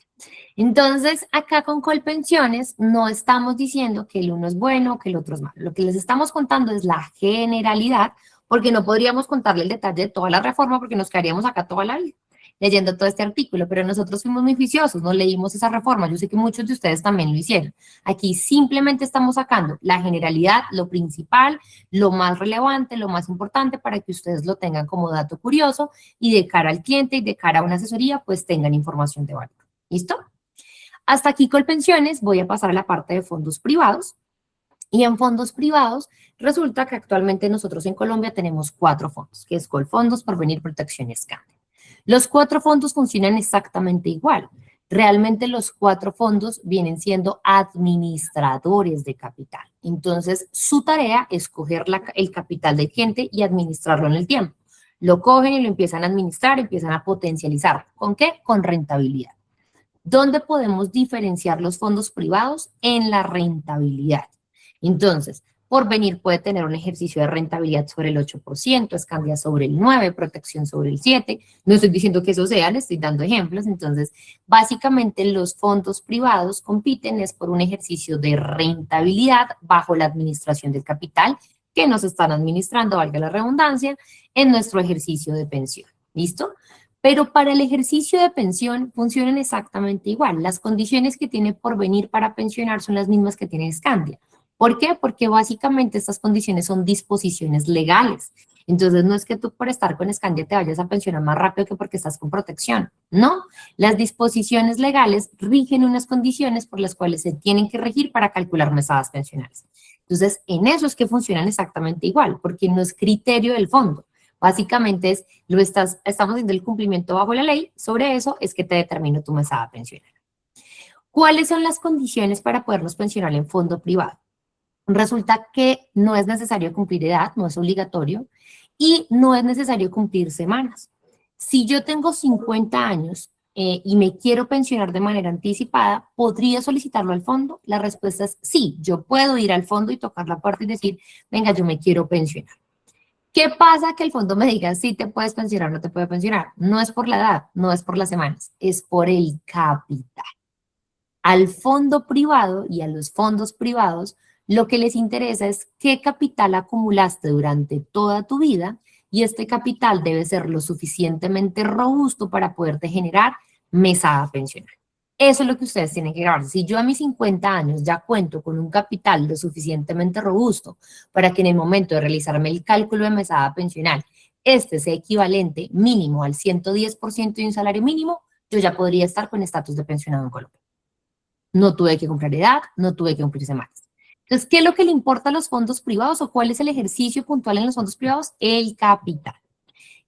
Entonces, acá con Colpensiones no estamos diciendo que el uno es bueno o que el otro es malo. Lo que les estamos contando es la generalidad, porque no podríamos contarle el detalle de toda la reforma porque nos quedaríamos acá toda la vida leyendo todo este artículo, pero nosotros fuimos muy juiciosos, no leímos esa reforma. Yo sé que muchos de ustedes también lo hicieron. Aquí simplemente estamos sacando la generalidad, lo principal, lo más relevante, lo más importante para que ustedes lo tengan como dato curioso y de cara al cliente y de cara a una asesoría, pues tengan información de valor. ¿Listo? Hasta aquí Colpensiones, voy a pasar a la parte de fondos privados. Y en fondos privados, resulta que actualmente nosotros en Colombia tenemos 4 fondos, que es Colfondos, Porvenir, Protección y Scandia. Los 4 fondos funcionan exactamente igual. Realmente los 4 fondos vienen siendo administradores de capital. Entonces, su tarea es coger el capital del cliente y administrarlo en el tiempo. Lo cogen y lo empiezan a administrar, empiezan a potencializar. ¿Con qué? Con rentabilidad. ¿Dónde podemos diferenciar los fondos privados? En la rentabilidad. Entonces, Porvenir puede tener un ejercicio de rentabilidad sobre el 8%, Scandia sobre el 9%, Protección sobre el 7%. No estoy diciendo que eso sea, les estoy dando ejemplos. Entonces, básicamente los fondos privados compiten es por un ejercicio de rentabilidad bajo la administración del capital que nos están administrando, valga la redundancia, en nuestro ejercicio de pensión. ¿Listo? Pero para el ejercicio de pensión funcionan exactamente igual. Las condiciones que tiene Porvenir para pensionar son las mismas que tiene Scandia. ¿Por qué? Porque básicamente estas condiciones son disposiciones legales. Entonces, no es que tú por estar con Scandia te vayas a pensionar más rápido que porque estás con protección. No, las disposiciones legales rigen unas condiciones por las cuales se tienen que regir para calcular mesadas pensionales. Entonces, en eso es que funcionan exactamente igual, porque no es criterio del fondo. Básicamente es, estamos haciendo el cumplimiento bajo la ley, sobre eso es que te determino tu mesada pensional. ¿Cuáles son las condiciones para podernos pensionar en fondo privado? Resulta que no es necesario cumplir edad, no es obligatorio, y no es necesario cumplir semanas. Si yo tengo 50 años y me quiero pensionar de manera anticipada, ¿podría solicitarlo al fondo? La respuesta es sí, yo puedo ir al fondo y tocar la puerta y decir, venga, yo me quiero pensionar. ¿Qué pasa que el fondo me diga si te puedes pensionar o no te puede pensionar? No es por la edad, no es por las semanas, es por el capital. Al fondo privado y a los fondos privados, lo que les interesa es qué capital acumulaste durante toda tu vida y este capital debe ser lo suficientemente robusto para poderte generar mesada pensional. Eso es lo que ustedes tienen que grabar. Si yo a mis 50 años ya cuento con un capital lo suficientemente robusto para que en el momento de realizarme el cálculo de mesada pensional, este sea equivalente mínimo al 110% de un salario mínimo, yo ya podría estar con estatus de pensionado en Colombia. No tuve que comprar edad, no tuve que cumplir semanas. Entonces, ¿qué es lo que le importa a los fondos privados o cuál es el ejercicio puntual en los fondos privados? El capital.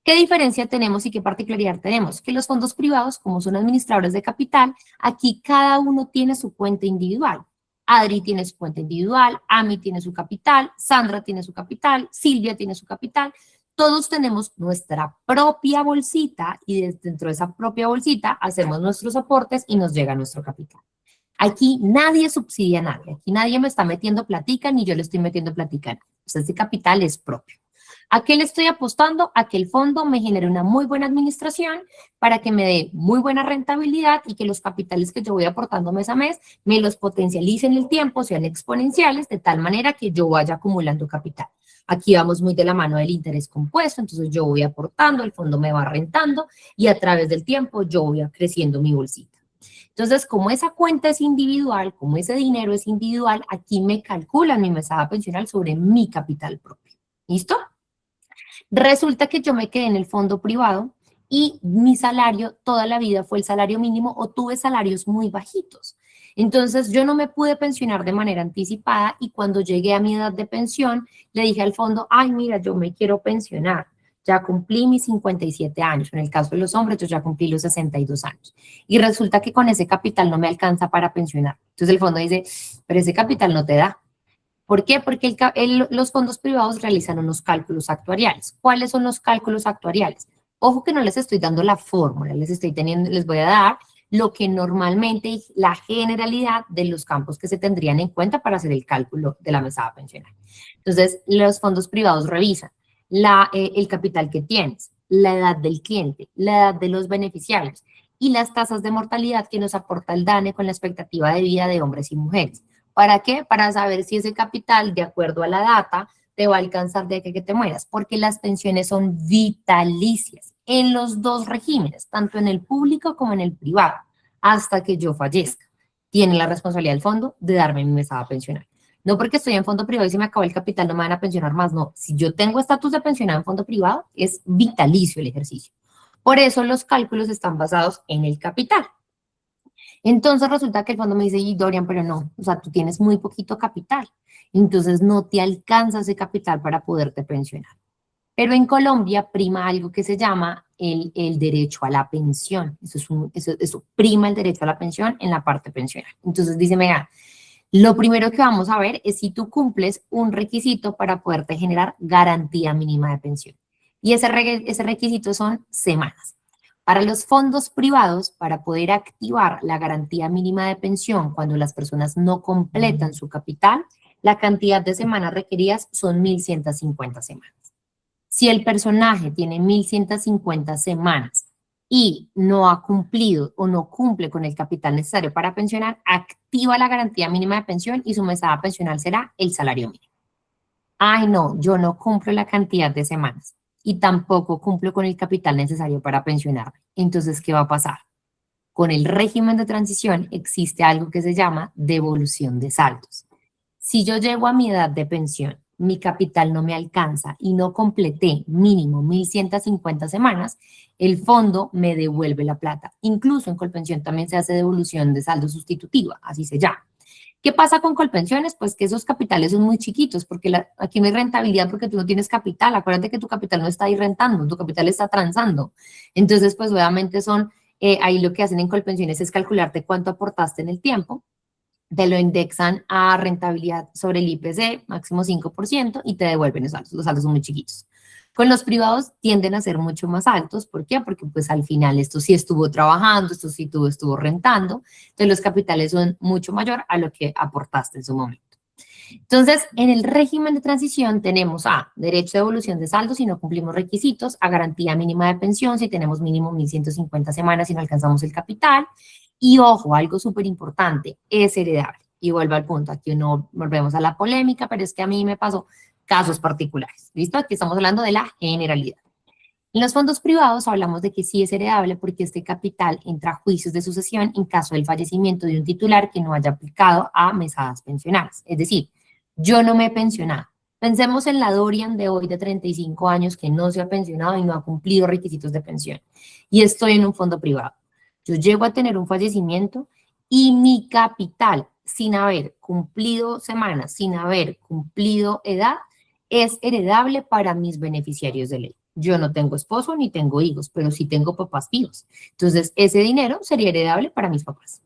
¿Qué diferencia tenemos y qué particularidad tenemos? Que los fondos privados, como son administradores de capital, aquí cada uno tiene su cuenta individual. Adri tiene su cuenta individual, Ami tiene su capital, Sandra tiene su capital, Silvia tiene su capital. Todos tenemos nuestra propia bolsita y dentro de esa propia bolsita hacemos nuestros aportes y nos llega nuestro capital. Aquí nadie subsidia a nadie, aquí nadie me está metiendo platica, ni yo le estoy metiendo platica a nadie. O sea, este capital es propio. ¿A qué le estoy apostando? A que el fondo me genere una muy buena administración para que me dé muy buena rentabilidad y que los capitales que yo voy aportando mes a mes me los potencialice en el tiempo, sean exponenciales, de tal manera que yo vaya acumulando capital. Aquí vamos muy de la mano del interés compuesto, entonces yo voy aportando, el fondo me va rentando y a través del tiempo yo voy creciendo mi bolsita. Entonces, como esa cuenta es individual, como ese dinero es individual, aquí me calculan mi mesada pensional sobre mi capital propio. ¿Listo? Resulta que yo me quedé en el fondo privado y mi salario toda la vida fue el salario mínimo o tuve salarios muy bajitos. Entonces yo no me pude pensionar de manera anticipada y cuando llegué a mi edad de pensión le dije al fondo, ay mira, yo me quiero pensionar. Ya cumplí mis 57 años. En el caso de los hombres, yo ya cumplí los 62 años. Y resulta que con ese capital no me alcanza para pensionar. Entonces el fondo dice, pero ese capital no te da. ¿Por qué? Porque los fondos privados realizan unos cálculos actuariales. ¿Cuáles son los cálculos actuariales? Ojo que no les estoy dando la fórmula, les voy a dar lo que normalmente, la generalidad de los campos que se tendrían en cuenta para hacer el cálculo de la mesada pensional. Entonces, los fondos privados revisan el capital que tienes, la edad del cliente, la edad de los beneficiarios y las tasas de mortalidad que nos aporta el DANE con la expectativa de vida de hombres y mujeres. ¿Para qué? Para saber si ese capital, de acuerdo a la data, te va a alcanzar de que te mueras, porque las pensiones son vitalicias en los dos regímenes, tanto en el público como en el privado, hasta que yo fallezca. Tiene la responsabilidad del fondo de darme mi mesada pensional. No porque estoy en fondo privado y se me acabó el capital, no me van a pensionar más, no. Si yo tengo estatus de pensionado en fondo privado, es vitalicio el ejercicio. Por eso los cálculos están basados en el capital. Entonces resulta que el fondo me dice, y Dorian, pero no, o sea, tú tienes muy poquito capital, entonces no te alcanza ese capital para poderte pensionar. Pero en Colombia prima algo que se llama el derecho a la pensión. Eso prima el derecho a la pensión en la parte pensional. Entonces dice, mira, lo primero que vamos a ver es si tú cumples un requisito para poderte generar garantía mínima de pensión. Y ese requisito son semanas. Para los fondos privados, para poder activar la garantía mínima de pensión cuando las personas no completan su capital, la cantidad de semanas requeridas son 1.150 semanas. Si el personaje tiene 1.150 semanas y no ha cumplido o no cumple con el capital necesario para pensionar, activa la garantía mínima de pensión y su mesada pensional será el salario mínimo. Ay, no, yo no cumplo la cantidad de semanas y tampoco cumplo con el capital necesario para pensionarme. Entonces, ¿qué va a pasar? Con el régimen de transición existe algo que se llama devolución de saldos. Si yo llego a mi edad de pensión, mi capital no me alcanza y no completé mínimo 1.150 semanas, el fondo me devuelve la plata. Incluso en Colpensión también se hace devolución de saldo sustitutiva, así se llama. ¿Qué pasa con Colpensiones? Pues que esos capitales son muy chiquitos, porque aquí no hay rentabilidad porque tú no tienes capital. Acuérdate que tu capital no está ahí rentando, tu capital está transando. Entonces, pues obviamente ahí lo que hacen en Colpensiones es calcularte cuánto aportaste en el tiempo, te lo indexan a rentabilidad sobre el IPC, máximo 5%, y te devuelven los saldos son muy chiquitos. Con los privados tienden a ser mucho más altos. ¿Por qué? Porque pues al final esto sí estuvo trabajando, esto sí estuvo rentando, entonces los capitales son mucho mayor a lo que aportaste en su momento. Entonces, en el régimen de transición tenemos a derecho de devolución de saldo si no cumplimos requisitos, a garantía mínima de pensión si tenemos mínimo 1.150 semanas y no alcanzamos el capital, y ojo, algo súper importante, es heredable. Y vuelvo al punto, aquí volvemos a la polémica, pero es que a mí me pasó casos particulares, ¿listo? Aquí estamos hablando de la generalidad. En los fondos privados hablamos de que sí es heredable porque este capital entra a juicios de sucesión en caso del fallecimiento de un titular que no haya aplicado a mesadas pensionales. Es decir, yo no me he pensionado. Pensemos en la Dorian de hoy de 35 años que no se ha pensionado y no ha cumplido requisitos de pensión. Y estoy en un fondo privado. Yo llego a tener un fallecimiento y mi capital, sin haber cumplido semanas, sin haber cumplido edad, es heredable para mis beneficiarios de ley. Yo no tengo esposo ni tengo hijos, pero sí tengo papás vivos. Entonces, ese dinero sería heredable para mis papás.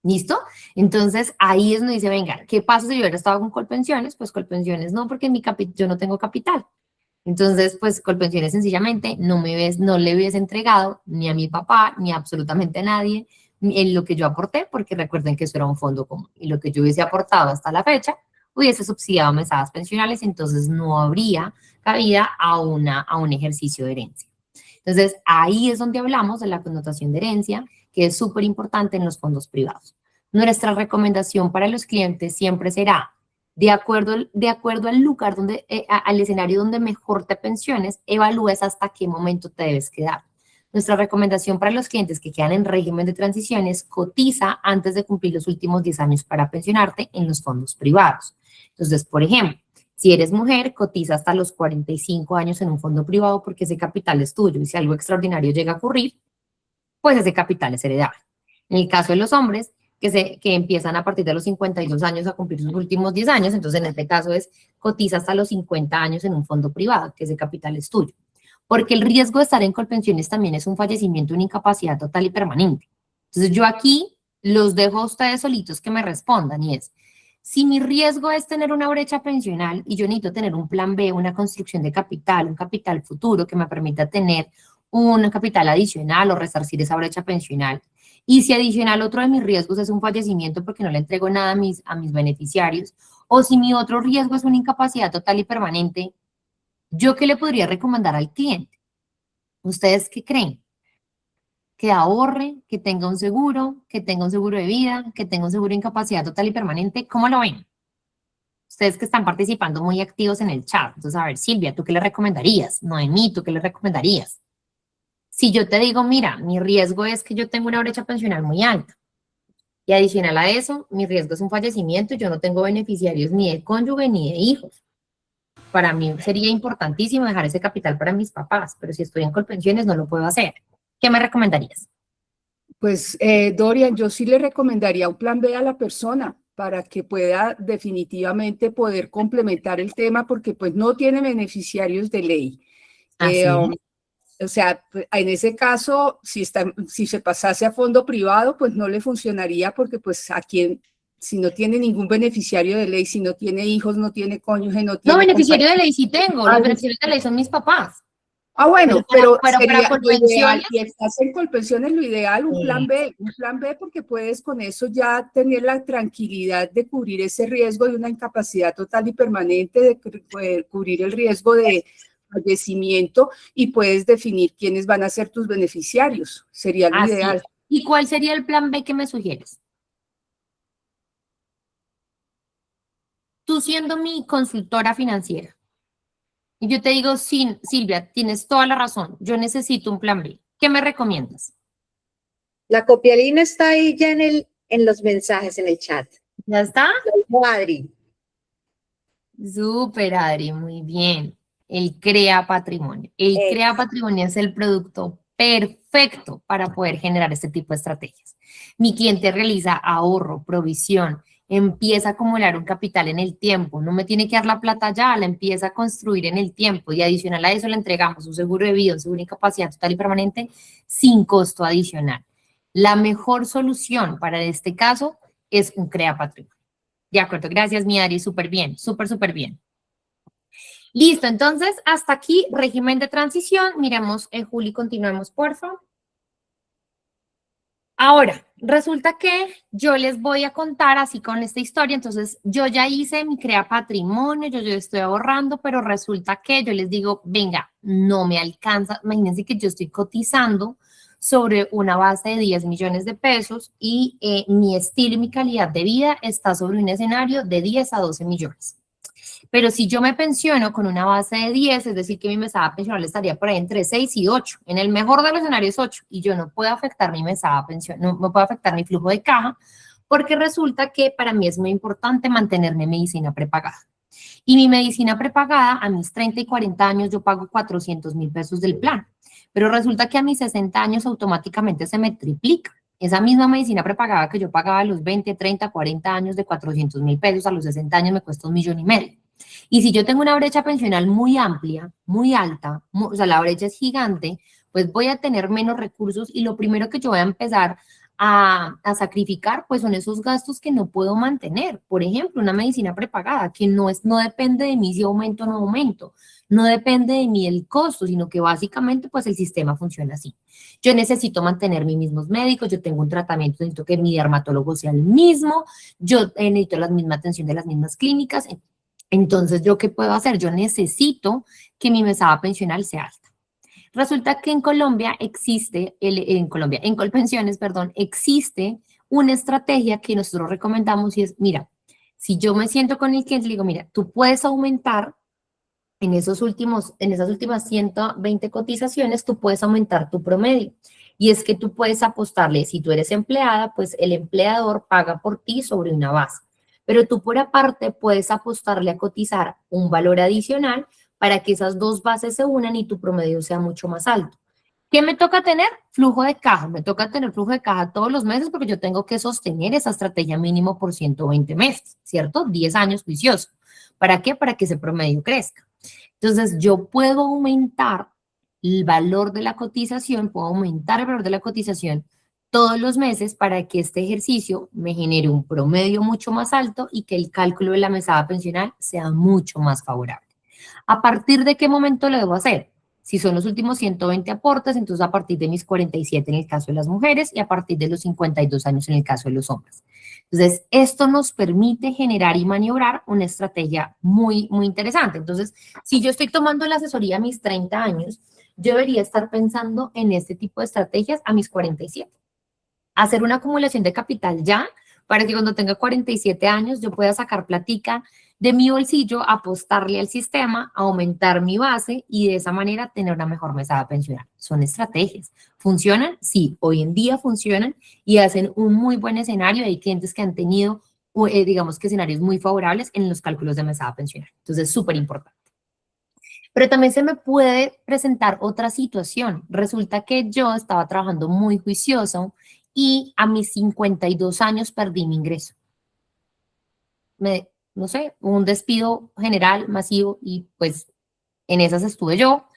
¿Listo? Entonces, ahí es donde dice, venga, ¿qué pasa si yo hubiera estado con Colpensiones? Pues Colpensiones no, porque yo no tengo capital. Entonces, pues Colpensiones sencillamente no le hubiese entregado ni a mi papá ni a absolutamente nadie en lo que yo aporté, porque recuerden que eso era un fondo común, y lo que yo hubiese aportado hasta la fecha hubiese subsidiado mesadas pensionales, entonces no habría cabida a un ejercicio de herencia. Entonces, ahí es donde hablamos de la connotación de herencia, que es súper importante en los fondos privados. Nuestra recomendación para los clientes siempre será, de acuerdo al lugar donde, al escenario donde mejor te pensiones, evalúes hasta qué momento te debes quedar. Nuestra recomendación para los clientes que quedan en régimen de transiciones, cotiza antes de cumplir los últimos 10 años para pensionarte en los fondos privados. Entonces, por ejemplo, si eres mujer, cotiza hasta los 45 años en un fondo privado porque ese capital es tuyo y si algo extraordinario llega a ocurrir, pues ese capital es heredable. En el caso de los hombres, que empiezan a partir de los 52 años a cumplir sus últimos 10 años, entonces en este caso es cotiza hasta los 50 años en un fondo privado, que ese capital es tuyo. Porque el riesgo de estar en Colpensiones también es un fallecimiento, una incapacidad total y permanente. Entonces yo aquí los dejo a ustedes solitos que me respondan y es, si mi riesgo es tener una brecha pensional y yo necesito tener un plan B, una construcción de capital, un capital futuro que me permita tener un capital adicional o resarcir esa brecha pensional, y si adicional otro de mis riesgos es un fallecimiento porque no le entrego nada a mis beneficiarios, o si mi otro riesgo es una incapacidad total y permanente, ¿yo qué le podría recomendar al cliente? ¿Ustedes qué creen? Que ahorre, que tenga un seguro de vida, que tenga un seguro de incapacidad total y permanente. ¿Cómo lo ven? Ustedes que están participando muy activos en el chat. Entonces, a ver, Silvia, ¿tú qué le recomendarías? Noemí, ¿tú qué le recomendarías? Si yo te digo, mira, mi riesgo es que yo tengo una brecha pensional muy alta y adicional a eso, mi riesgo es un fallecimiento y yo no tengo beneficiarios ni de cónyuge ni de hijos. Para mí sería importantísimo dejar ese capital para mis papás, pero si estoy en Colpensiones no lo puedo hacer. ¿Qué me recomendarías? Pues, Dorian, yo sí le recomendaría un plan B a la persona para que pueda definitivamente poder complementar el tema porque pues no tiene beneficiarios de ley. Así es. O sea, en ese caso, si se pasase a fondo privado, pues no le funcionaría porque pues si no tiene ningún beneficiario de ley, si no tiene hijos, no tiene cónyuge, no tiene... No, beneficiario de ley sí tengo, los beneficiarios de ley son mis papás. Bueno, pero para sería lo ideal, Colpensiones. y estás en Colpensiones, lo ideal, un plan B porque puedes con eso ya tener la tranquilidad de cubrir ese riesgo de una incapacidad total y permanente, de cubrir el riesgo de fallecimiento y puedes definir quiénes van a ser tus beneficiarios, sería lo ideal. ¿Y cuál sería el plan B que me sugieres? Tú siendo mi consultora financiera. Y yo te digo, Silvia, tienes toda la razón, yo necesito un plan B. ¿Qué me recomiendas? La copialina está ahí ya en los mensajes, en el chat. ¿Ya está? Adri. Súper, Adri, muy bien. El Crea Patrimonio. El Crea Patrimonio es el producto perfecto para poder generar este tipo de estrategias. Mi cliente realiza ahorro, provisión, empieza a acumular un capital en el tiempo, no me tiene que dar la plata ya, la empieza a construir en el tiempo y adicional a eso le entregamos un seguro de vida, un seguro de incapacidad total y permanente sin costo adicional. La mejor solución para este caso es un Crea Patrimonio. De acuerdo, gracias, mi Adri, súper bien, súper bien. Listo, entonces, hasta aquí, régimen de transición. Miremos, Juli, continuemos, por favor. Ahora, resulta que yo les voy a contar así con esta historia, entonces yo ya hice mi Crea Patrimonio, yo estoy ahorrando, pero resulta que yo les digo, venga, no me alcanza, imagínense que yo estoy cotizando sobre una base de 10 millones de pesos y mi estilo y mi calidad de vida está sobre un escenario de 10 a 12 millones. Pero si yo me pensiono con una base de 10, es decir, que mi mesada pensional estaría por ahí entre 6 y 8. En el mejor de los escenarios 8. Y yo no puedo afectar mi mesada pensional, no puedo afectar mi flujo de caja, porque resulta que para mí es muy importante mantener mi medicina prepagada. Y mi medicina prepagada, a mis 30 y 40 años, yo pago 400,000 pesos del plan. Pero resulta que a mis 60 años automáticamente se me triplica. Esa misma medicina prepagada que yo pagaba a los 20, 30, 40 años de 400,000 pesos, a los 60 años me cuesta 1,5 millones. Y si yo tengo una brecha pensional muy amplia, muy alta, o sea, la brecha es gigante, pues voy a tener menos recursos y lo primero que yo voy a empezar a sacrificar, pues son esos gastos que no puedo mantener. Por ejemplo, una medicina prepagada, que no depende de mí si aumento o no aumento, no depende de mí el costo, sino que básicamente pues el sistema funciona así. Yo necesito mantener mis mismos médicos, yo tengo un tratamiento, necesito que mi dermatólogo sea el mismo, yo necesito la misma atención de las mismas clínicas. Entonces, ¿yo qué puedo hacer? Yo necesito que mi mesada pensional sea alta. Resulta que en Colombia existe, en Colpensiones, perdón, existe una estrategia que nosotros recomendamos y es, mira, si yo me siento con el cliente y le digo, mira, tú puedes aumentar en esas últimas 120 cotizaciones, tú puedes aumentar tu promedio. Y es que tú puedes apostarle, si tú eres empleada, pues el empleador paga por ti sobre una base. Pero tú por aparte puedes apostarle a cotizar un valor adicional para que esas dos bases se unan y tu promedio sea mucho más alto. ¿Qué me toca tener? Flujo de caja. Me toca tener flujo de caja todos los meses porque yo tengo que sostener esa estrategia mínimo por 120 meses, ¿cierto? 10 años juicioso. ¿Para qué? Para que ese promedio crezca. Entonces, yo puedo aumentar el valor de la cotización, puedo aumentar el valor de la cotización todos los meses para que este ejercicio me genere un promedio mucho más alto y que el cálculo de la mesada pensional sea mucho más favorable. ¿A partir de qué momento lo debo hacer? Si son los últimos 120 aportes, entonces a partir de mis 47 en el caso de las mujeres y a partir de los 52 años en el caso de los hombres. Entonces, esto nos permite generar y maniobrar una estrategia muy, muy interesante. Entonces, si yo estoy tomando la asesoría a mis 30 años, yo debería estar pensando en este tipo de estrategias a mis 47. Hacer una acumulación de capital ya, para que cuando tenga 47 años yo pueda sacar platica de mi bolsillo, apostarle al sistema, aumentar mi base y de esa manera tener una mejor mesada pensional. Son estrategias. ¿Funcionan? Sí, hoy en día funcionan y hacen un muy buen escenario. Hay clientes que han tenido, digamos que escenarios muy favorables en los cálculos de mesada pensional. Entonces, es súper importante. Pero también se me puede presentar otra situación. Resulta que yo estaba trabajando muy juicioso y a mis 52 años perdí mi ingreso. No sé, un despido general, masivo, y pues en esas estuve yo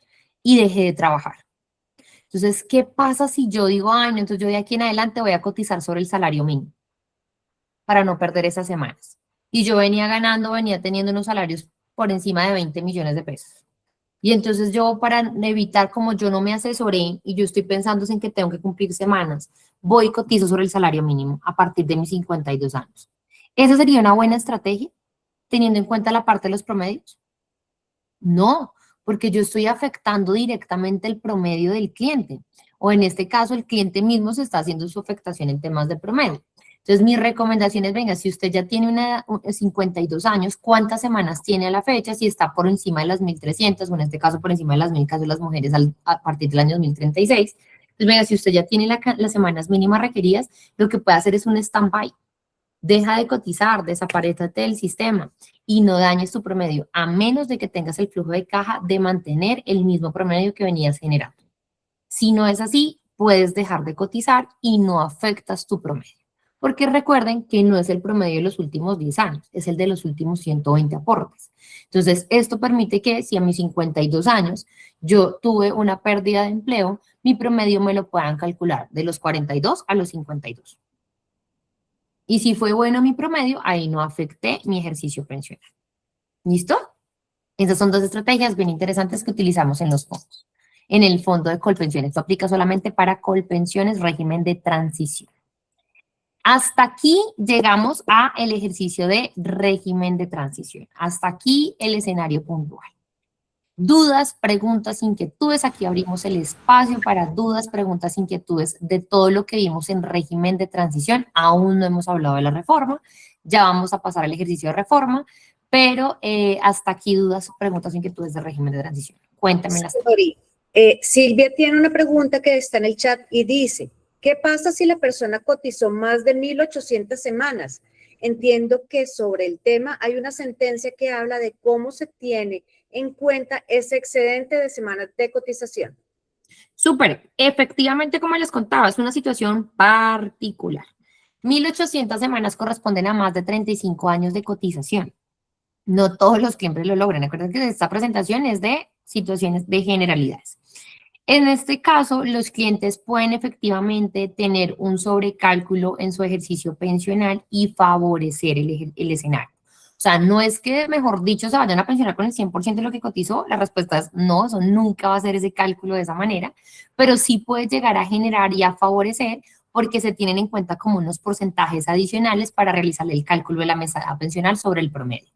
y dejé de trabajar. Entonces, ¿qué pasa si yo digo, ay, no, entonces yo de aquí en adelante voy a cotizar sobre el salario mínimo para no perder esas semanas? Y yo venía teniendo unos salarios por encima de 20 millones de pesos. Y entonces yo, para evitar, como yo no me asesoré y yo estoy pensando en que tengo que cumplir semanas, voy y cotizo sobre el salario mínimo a partir de mis 52 años. ¿Esa sería una buena estrategia, teniendo en cuenta la parte de los promedios? No, porque yo estoy afectando directamente el promedio del cliente. O en este caso, el cliente mismo se está haciendo su afectación en temas de promedio. Entonces, mi recomendación es, venga, si usted ya tiene 52 años, ¿cuántas semanas tiene a la fecha? Si está por encima de las 1.300, o en este caso por encima de las 1.000, caso de las mujeres a partir del año 2036. Entonces, venga, si usted ya tiene las semanas mínimas requeridas, lo que puede hacer es un stand-by. Deja de cotizar, desaparézate del sistema y no dañes tu promedio, a menos de que tengas el flujo de caja de mantener el mismo promedio que venías generando. Si no es así, puedes dejar de cotizar y no afectas tu promedio. Porque recuerden que no es el promedio de los últimos 10 años, es el de los últimos 120 aportes. Entonces, esto permite que si a mis 52 años yo tuve una pérdida de empleo, mi promedio me lo puedan calcular de los 42 a los 52. Y si fue bueno mi promedio, ahí no afecté mi ejercicio pensional. ¿Listo? Esas son dos estrategias bien interesantes que utilizamos en los fondos. En el fondo de Colpensiones, esto aplica solamente para Colpensiones, régimen de transición. Hasta aquí llegamos al ejercicio de régimen de transición. Hasta aquí el escenario puntual. Dudas, preguntas, inquietudes. Aquí abrimos el espacio para dudas, preguntas, inquietudes de todo lo que vimos en régimen de transición. Aún no hemos hablado de la reforma. Ya vamos a pasar al ejercicio de reforma, pero hasta aquí dudas, preguntas, inquietudes de régimen de transición. Cuéntamelas. Silvia tiene una pregunta que está en el chat y dice, ¿qué pasa si la persona cotizó más de 1.800 semanas? Entiendo que sobre el tema hay una sentencia que habla de cómo se tiene en cuenta ese excedente de semanas de cotización. Súper. Efectivamente, como les contaba, es una situación particular. 1.800 semanas corresponden a más de 35 años de cotización. No todos los clientes lo logran. Acuérdense que esta presentación es de situaciones de generalidades. En este caso, los clientes pueden efectivamente tener un sobrecálculo en su ejercicio pensional y favorecer el escenario. O sea, no es que, mejor dicho, se vayan a pensionar con el 100% de lo que cotizó. La respuesta es no, eso nunca va a ser ese cálculo de esa manera, pero sí puede llegar a generar y a favorecer porque se tienen en cuenta como unos porcentajes adicionales para realizarle el cálculo de la mesada pensional sobre el promedio.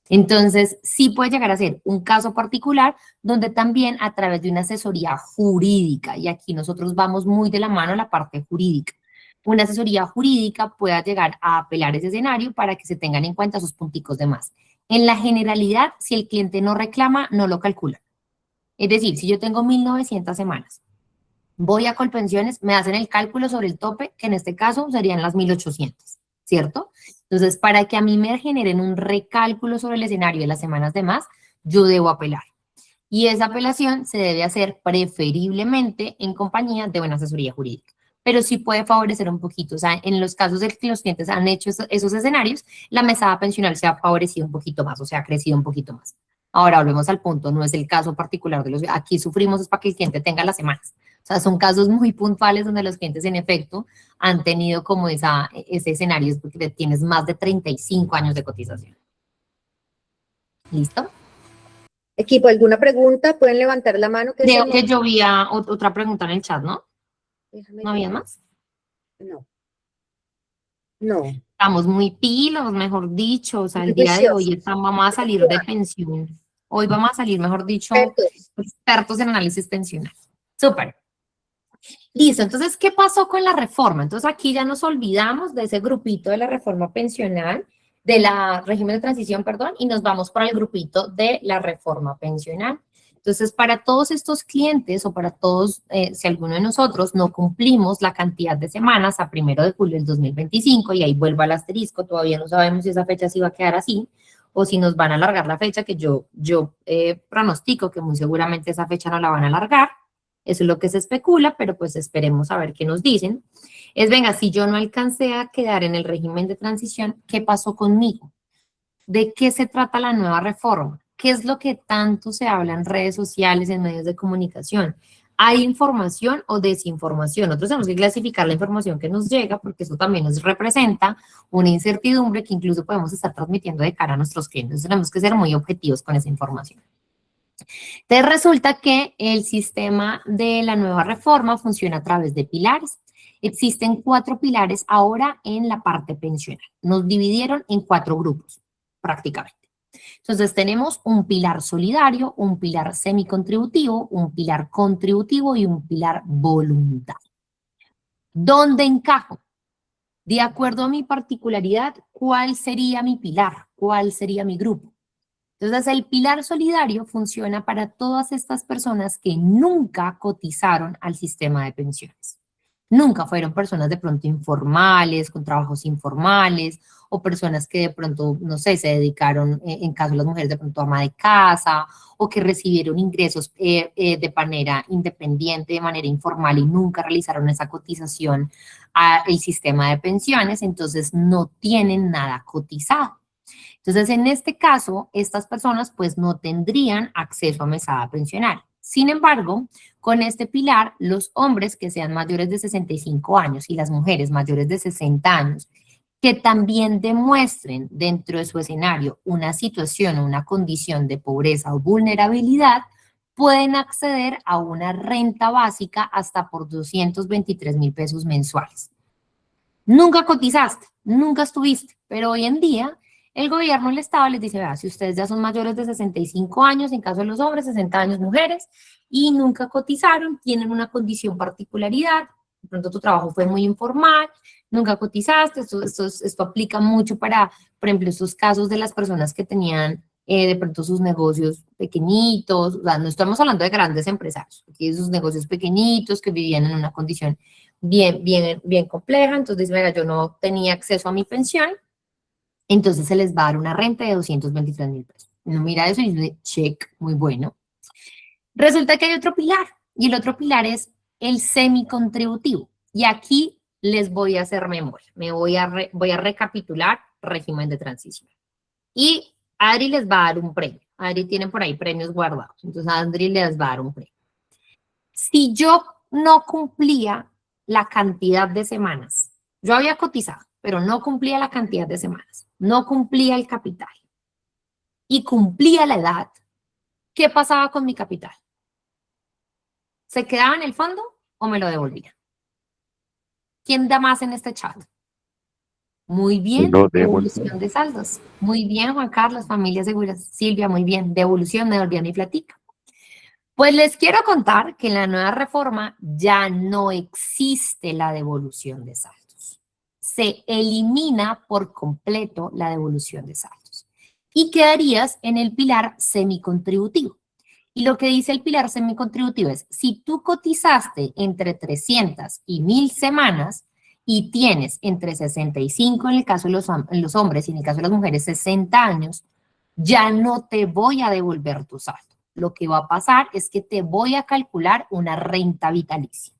Entonces, sí puede llegar a ser un caso particular donde también a través de una asesoría jurídica, y aquí nosotros vamos muy de la mano a la parte jurídica, una asesoría jurídica pueda llegar a apelar ese escenario para que se tengan en cuenta sus punticos de más. En la generalidad, si el cliente no reclama, no lo calcula. Es decir, si yo tengo 1.900 semanas, voy a Colpensiones, me hacen el cálculo sobre el tope, que en este caso serían las 1.800, ¿cierto? Entonces, para que a mí me generen un recálculo sobre el escenario de las semanas de más, yo debo apelar. Y esa apelación se debe hacer preferiblemente en compañía de una asesoría jurídica. Pero sí puede favorecer un poquito. O sea, en los casos de que los clientes han hecho esos escenarios, la mesada pensional se ha favorecido un poquito más, o sea, ha crecido un poquito más. Ahora volvemos al punto, no es el caso particular de los... Aquí sufrimos es para que el cliente tenga las semanas. O sea, son casos muy puntuales donde los clientes en efecto han tenido como ese escenario, es porque tienes más de 35 años de cotización. ¿Listo? Equipo, ¿alguna pregunta? Pueden levantar la mano. Creo que yo vi otra pregunta en el chat, ¿no? Déjame ¿No había más? No. No. Estamos muy pilos, mejor dicho, o sea, el Muy día de hoy juiciosos. vamos a salir de pensión. Hoy vamos a salir, mejor dicho, expertos en análisis pensional. Súper. Listo, entonces, ¿qué pasó con la reforma? Entonces, aquí ya nos olvidamos de ese grupito de la reforma pensional, de la régimen de transición, perdón, y nos vamos para el grupito de la reforma pensional. Entonces, para todos estos clientes o para todos, si alguno de nosotros no cumplimos la cantidad de semanas a 1 de julio del 2025, y ahí vuelvo al asterisco, todavía no sabemos si esa fecha sí va a quedar así, o si nos van a alargar la fecha, que yo pronostico que muy seguramente esa fecha no la van a alargar. Eso es lo que se especula, pero pues esperemos a ver qué nos dicen. Venga, si yo no alcancé a quedar en el régimen de transición, ¿qué pasó conmigo? ¿De qué se trata la nueva reforma? ¿Qué es lo que tanto se habla en redes sociales, en medios de comunicación? ¿Hay información o desinformación? Nosotros tenemos que clasificar la información que nos llega porque eso también nos representa una incertidumbre que incluso podemos estar transmitiendo de cara a nuestros clientes. Entonces, tenemos que ser muy objetivos con esa información. Entonces resulta que el sistema de la nueva reforma funciona a través de pilares. Existen 4 pilares ahora en la parte pensional. Nos dividieron en 4 grupos, prácticamente. Entonces tenemos un pilar solidario, un pilar semicontributivo, un pilar contributivo y un pilar voluntario. ¿Dónde encajo? De acuerdo a mi particularidad, ¿cuál sería mi pilar? ¿Cuál sería mi grupo? Entonces, el pilar solidario funciona para todas estas personas que nunca cotizaron al sistema de pensiones. Nunca fueron personas de pronto informales, con trabajos informales, o personas que de pronto, no sé, se dedicaron, en caso de las mujeres, de pronto ama de casa, o que recibieron ingresos de manera independiente, de manera informal, y nunca realizaron esa cotización al sistema de pensiones, entonces no tienen nada cotizado. Entonces, en este caso, estas personas pues no tendrían acceso a mesada pensional. Sin embargo, con este pilar, los hombres que sean mayores de 65 años y las mujeres mayores de 60 años, que también demuestren dentro de su escenario una situación o una condición de pobreza o vulnerabilidad, pueden acceder a una renta básica hasta por 223,000 pesos mensuales. Nunca cotizaste, nunca estuviste, pero hoy en día el gobierno, el Estado les dice, vea, si ustedes ya son mayores de 65 años, en caso de los hombres, 60 años mujeres, y nunca cotizaron, tienen una condición particularidad, de pronto tu trabajo fue muy informal, nunca cotizaste, esto aplica mucho para, por ejemplo, estos casos de las personas que tenían de pronto sus negocios pequeñitos, o sea, no estamos hablando de grandes empresarios, aquí sus negocios pequeñitos que vivían en una condición bien compleja, entonces, venga, yo no tenía acceso a mi pensión, entonces se les va a dar una renta de 223,000 pesos. Uno mira eso y dice, check, muy bueno. Resulta que hay otro pilar, y el otro pilar es el semicontributivo. Y aquí les voy a hacer memoria, voy a recapitular régimen de transición. Y Adri les va a dar un premio. Adri tiene por ahí premios guardados, entonces Adri les va a dar un premio. Si yo no cumplía la cantidad de semanas, yo había cotizado, pero no cumplía la cantidad de semanas, no cumplía el capital y cumplía la edad, ¿qué pasaba con mi capital? ¿Se quedaba en el fondo o me lo devolvía? ¿Quién da más en este chat? Muy bien, Lo devolución de saldos. Muy bien, Juan Carlos, familia segura. Silvia, muy bien, devolución, me devolvían mi platica. Pues les quiero contar que en la nueva reforma ya no existe la devolución de saldos. Se elimina por completo la devolución de saldos y quedarías en el pilar semicontributivo. Y lo que dice el pilar semicontributivo es, si tú cotizaste entre 300 y 1000 semanas y tienes entre 65 en el caso de los hombres y en el caso de las mujeres 60 años, ya no te voy a devolver tu saldo. Lo que va a pasar es que te voy a calcular una renta vitalicia.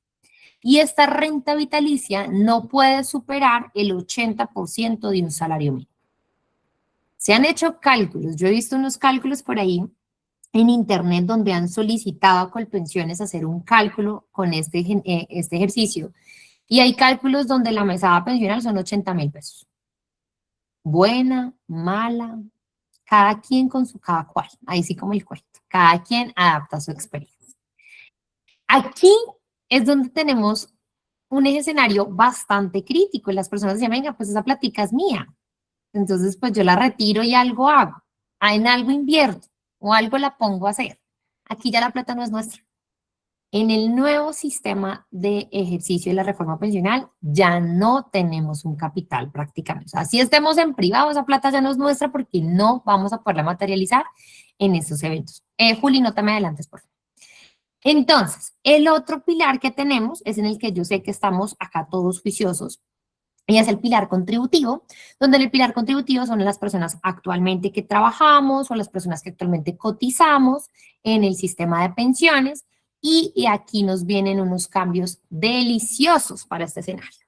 Y esta renta vitalicia no puede superar el 80% de un salario mínimo. Se han hecho cálculos, yo he visto unos cálculos por ahí en internet donde han solicitado a Colpensiones hacer un cálculo con este ejercicio. Y hay cálculos donde la mesada pensional son 80.000 pesos. Buena, mala, cada quien con su cada cual, ahí sí como el cuento. Cada quien adapta su experiencia. Aquí es donde tenemos un escenario bastante crítico. Las personas dicen, venga, pues esa plática es mía. Entonces, pues yo la retiro y algo hago. En algo invierto o algo la pongo a hacer. Aquí ya la plata no es nuestra. En el nuevo sistema de ejercicio de la reforma pensional ya no tenemos un capital prácticamente. O sea, si estemos en privado, esa plata ya no es nuestra porque no vamos a poderla materializar en estos eventos. Juli, no te me adelantes, por favor. Entonces, el otro pilar que tenemos es en el que yo sé que estamos acá todos juiciosos y es el pilar contributivo, donde en el pilar contributivo son las personas actualmente que trabajamos o las personas que actualmente cotizamos en el sistema de pensiones. Y aquí nos vienen unos cambios deliciosos para este escenario.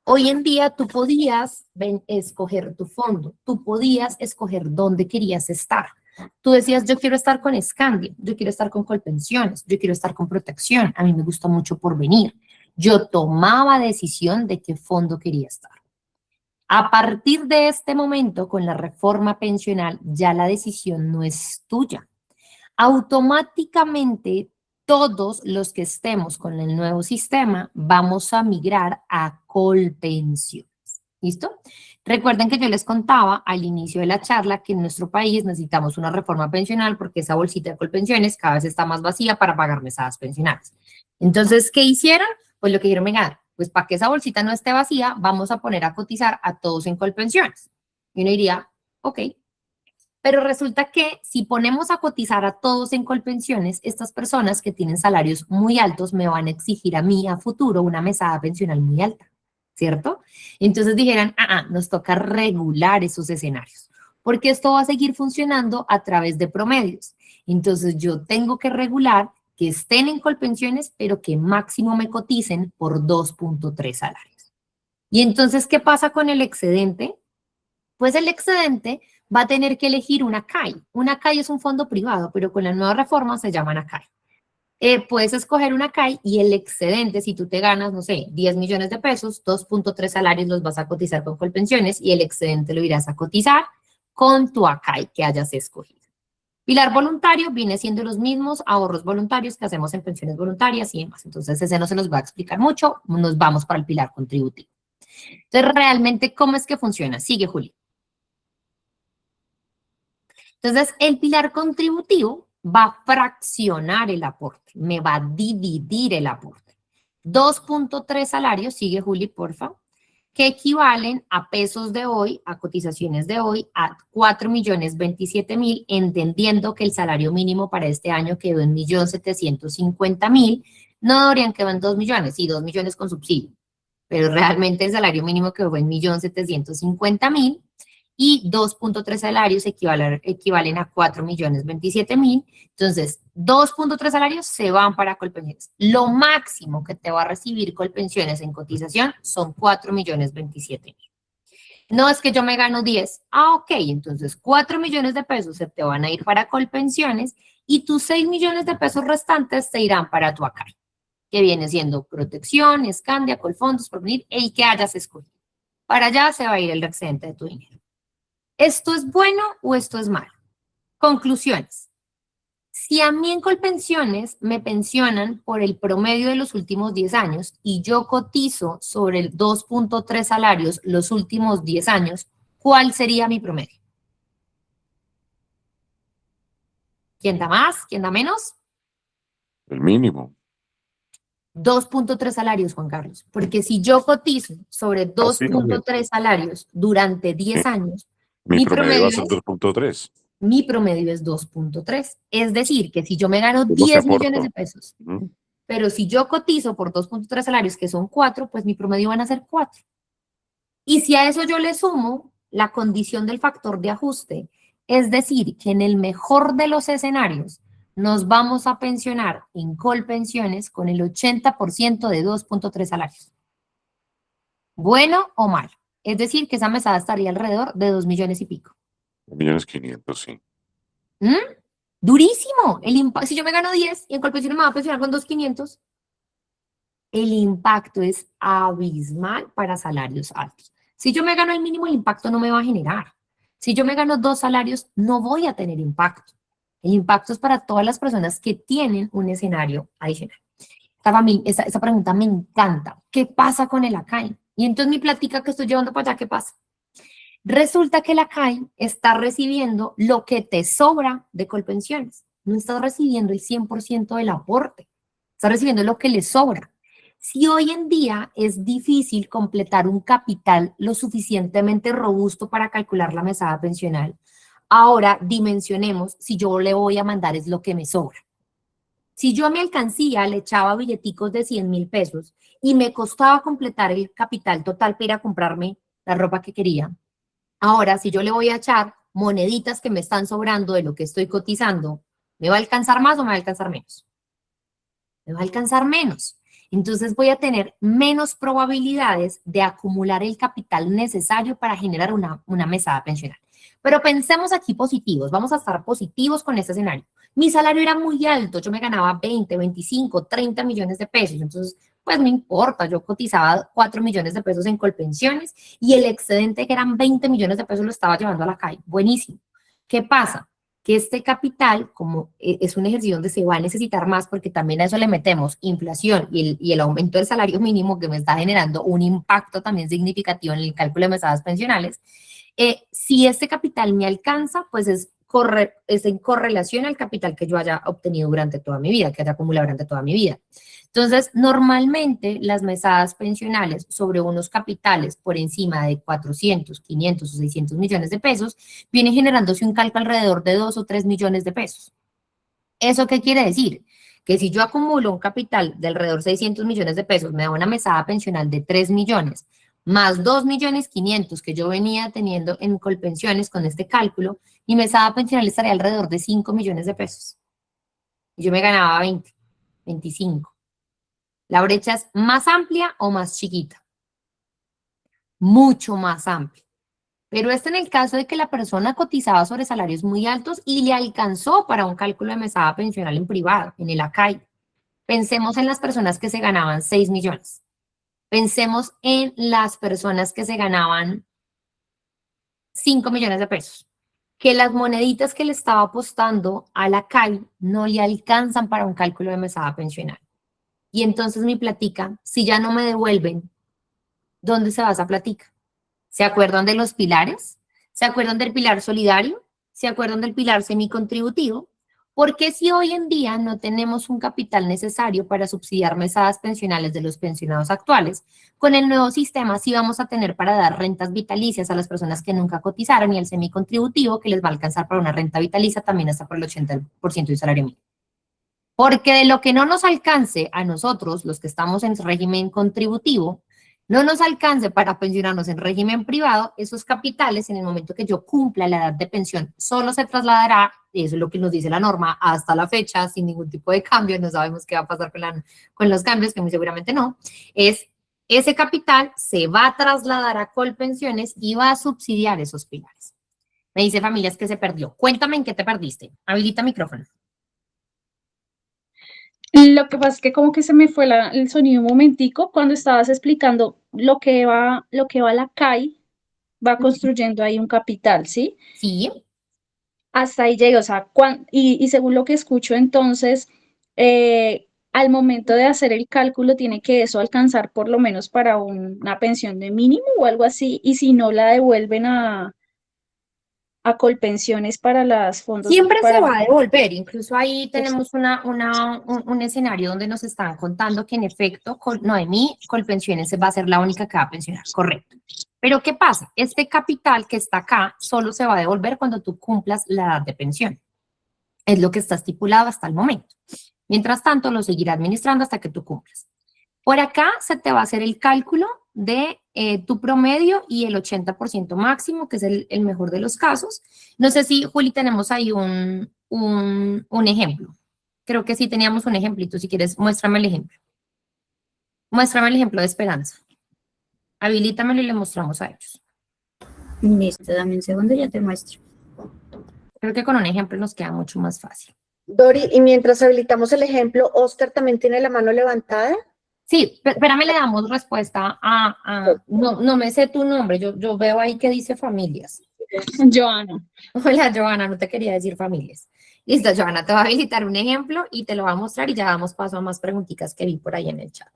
Hoy en día tú podías escoger tu fondo, tú podías escoger dónde querías estar. Tú decías, yo quiero estar con Scandia, yo quiero estar con Colpensiones, yo quiero estar con Protección, a mí me gusta mucho Porvenir. Yo tomaba decisión de qué fondo quería estar. A partir de este momento, con la reforma pensional, ya la decisión no es tuya. Automáticamente, todos los que estemos con el nuevo sistema vamos a migrar a Colpensiones. ¿Listo? Recuerden que yo les contaba al inicio de la charla que en nuestro país necesitamos una reforma pensional porque esa bolsita de Colpensiones cada vez está más vacía para pagar mesadas pensionales. Entonces, ¿qué hicieron? Pues lo que dijeron, venga, pues para que esa bolsita no esté vacía, vamos a poner a cotizar a todos en Colpensiones. Y uno diría, ok. Pero resulta que si ponemos a cotizar a todos en Colpensiones, estas personas que tienen salarios muy altos me van a exigir a mí a futuro una mesada pensional muy alta, ¿cierto? Entonces dijeran, nos toca regular esos escenarios, porque esto va a seguir funcionando a través de promedios. Entonces yo tengo que regular que estén en Colpensiones, pero que máximo me coticen por 2.3 salarios. Y entonces, ¿qué pasa con el excedente? Pues el excedente va a tener que elegir una CAI. Una CAI es un fondo privado, pero con la nueva reforma se llaman CAI. Puedes escoger una CAI y el excedente, si tú te ganas, no sé, 10 millones de pesos, 2.3 salarios los vas a cotizar con Colpensiones y el excedente lo irás a cotizar con tu ACAI que hayas escogido. Pilar voluntario viene siendo los mismos ahorros voluntarios que hacemos en pensiones voluntarias y demás. Entonces, ese no se los va a explicar mucho. Nos vamos para el pilar contributivo. Entonces, realmente, ¿cómo es que funciona? Sigue, Juli. Entonces, el pilar contributivo va a fraccionar el aporte, me va a dividir el aporte. 2.3 salarios, sigue Juli, porfa, que equivalen a pesos de hoy, a cotizaciones de hoy, a 4.027.000, entendiendo que el salario mínimo para este año quedó en 1.750.000, no deberían quedar en 2 millones, sí, 2 millones con subsidio, pero realmente el salario mínimo quedó en 1.750.000, y 2.3 salarios equivalen a 4.027.000. Entonces, 2.3 salarios se van para Colpensiones. Lo máximo que te va a recibir Colpensiones en cotización son 4.027.000. No es que yo me gano 10. Ok, entonces 4 millones de pesos se te van a ir para Colpensiones y tus 6 millones de pesos restantes te irán para tu ACAI. que viene siendo protección, Escandia, Colfondos, Porvenir, el que hayas escogido. Para allá se va a ir el excedente de tu dinero. ¿Esto es bueno o esto es malo? Conclusiones. Si a mí en Colpensiones me pensionan por el promedio de los últimos 10 años y yo cotizo sobre el 2.3 salarios los últimos 10 años, ¿cuál sería mi promedio? ¿Quién da más? ¿Quién da menos? El mínimo. 2.3 salarios, Juan Carlos. Porque si yo cotizo sobre 2.3 salarios durante 10 años, Mi promedio va a ser 2.3. mi promedio es 2.3. Es decir, que si yo me gano Yo no 10 te aporto. millones de pesos, Ujú. pero si yo cotizo por 2.3 salarios, que son 4, pues mi promedio van a ser 4. Y si a eso yo le sumo la condición del factor de ajuste, es decir, que en el mejor de los escenarios nos vamos a pensionar en Colpensiones con el 80% de 2.3 salarios. ¿Bueno o malo? Es decir, que esa mesada estaría alrededor de 2 millones y pico. 2.500.000, sí. ¿Mm? Durísimo. Si yo me gano 10 y en Colpensiones me va a pensionar con 2.500, el impacto es abismal para salarios altos. Si yo me gano el mínimo, el impacto no me va a generar. Si yo me gano 2 salarios, no voy a tener impacto. El impacto es para todas las personas que tienen un escenario adicional. Esta pregunta me encanta. ¿Qué pasa con el ACAI? Y entonces mi plática que estoy llevando para allá, ¿qué pasa? Resulta que el ACAI está recibiendo lo que te sobra de Colpensiones. No estás recibiendo el 100% del aporte. Estás recibiendo lo que le sobra. Si hoy en día es difícil completar un capital lo suficientemente robusto para calcular la mesada pensional, ahora dimensionemos si yo le voy a mandar es lo que me sobra. Si yo a mi alcancía le echaba billeticos de 100.000 pesos y me costaba completar el capital total para ir a comprarme la ropa que quería, ahora si yo le voy a echar moneditas que me están sobrando de lo que estoy cotizando, ¿me va a alcanzar más o me va a alcanzar menos? Me va a alcanzar menos. Entonces voy a tener menos probabilidades de acumular el capital necesario para generar una mesada pensional. Pero pensemos aquí positivos, vamos a estar positivos con este escenario. Mi salario era muy alto, yo me ganaba 20, 25, 30 millones de pesos, entonces pues no importa, yo cotizaba 4 millones de pesos en Colpensiones y el excedente que eran 20 millones de pesos lo estaba llevando a la calle. Buenísimo. ¿Qué pasa? Que este capital, como es un ejercicio donde se va a necesitar más, porque también a eso le metemos inflación y el aumento del salario mínimo que me está generando un impacto también significativo en el cálculo de mesadas pensionales, si este capital me alcanza, pues es en correlación al capital que yo haya obtenido durante toda mi vida, que haya acumulado durante toda mi vida. Entonces, normalmente las mesadas pensionales sobre unos capitales por encima de 400, 500 o 600 millones de pesos viene generándose un cálculo alrededor de 2 o 3 millones de pesos. ¿Eso qué quiere decir? Que si yo acumulo un capital de alrededor de 600 millones de pesos, me da una mesada pensional de 3 millones, más 2.500.000 que yo venía teniendo en Colpensiones con este cálculo, mi mesada pensional estaría alrededor de 5 millones de pesos. Y yo me ganaba 20, 25. ¿La brecha es más amplia o más chiquita? Mucho más amplia. Pero en el caso de que la persona cotizaba sobre salarios muy altos y le alcanzó para un cálculo de mesada pensional en privado, en el ACAI. Pensemos en las personas que se ganaban 6 millones. Pensemos en las personas que se ganaban 5 millones de pesos. Que las moneditas que le estaba apostando a la CAI no le alcanzan para un cálculo de mesada pensional. Y entonces mi platica, si ya no me devuelven, ¿dónde se va esa platica? ¿Se acuerdan de los pilares? ¿Se acuerdan del pilar solidario? ¿Se acuerdan del pilar semicontributivo? Porque si hoy en día no tenemos un capital necesario para subsidiar mesadas pensionales de los pensionados actuales, con el nuevo sistema sí vamos a tener para dar rentas vitalicias a las personas que nunca cotizaron y el semicontributivo que les va a alcanzar para una renta vitalicia también hasta por el 80% del salario mínimo. Porque de lo que no nos alcance a nosotros, los que estamos en régimen contributivo, no nos alcance para pensionarnos en régimen privado, esos capitales en el momento que yo cumpla la edad de pensión solo se trasladará, y eso es lo que nos dice la norma, hasta la fecha, sin ningún tipo de cambio, no sabemos qué va a pasar con los cambios, que muy seguramente no, es ese capital se va a trasladar a Colpensiones y va a subsidiar esos pilares. Me dice Familias que se perdió. Cuéntame en qué te perdiste. Habilita micrófono. Lo que pasa es que como que se me fue el sonido un momentico cuando estabas explicando lo que va la CAI, va construyendo ahí un capital, ¿sí? Sí, Hasta ahí llegué, o sea, y según lo que escucho entonces, al momento de hacer el cálculo tiene que eso alcanzar por lo menos para una pensión de mínimo o algo así, y si no la devuelven a Colpensiones para los fondos siempre se para... va a devolver. Incluso ahí tenemos un escenario donde nos están contando que en efecto, Noemí, Colpensiones va a ser la única que va a pensionar, correcto. Pero ¿qué pasa? Este capital que está acá solo se va a devolver cuando tú cumplas la edad de pensión. Es lo que está estipulado hasta el momento. Mientras tanto, lo seguirá administrando hasta que tú cumplas. Por acá se te va a hacer el cálculo de tu promedio y el 80% máximo, que es el mejor de los casos. No sé si, Juli, tenemos ahí un ejemplo. Creo que sí teníamos un ejemplito. Si quieres, muéstrame el ejemplo. Muéstrame el ejemplo de Esperanza. Habilítamelo y le mostramos a ellos. Listo, dame un segundo, ya te muestro. Creo que con un ejemplo nos queda mucho más fácil. Dori, y mientras habilitamos el ejemplo, Oscar también tiene la mano levantada. Sí, espérame, le damos respuesta no me sé tu nombre, yo veo ahí que dice familias. Joana. Hola, Joana, no te quería decir familias. Listo, Joana, te voy a habilitar un ejemplo y te lo voy a mostrar y ya damos paso a más preguntitas que vi por ahí en el chat.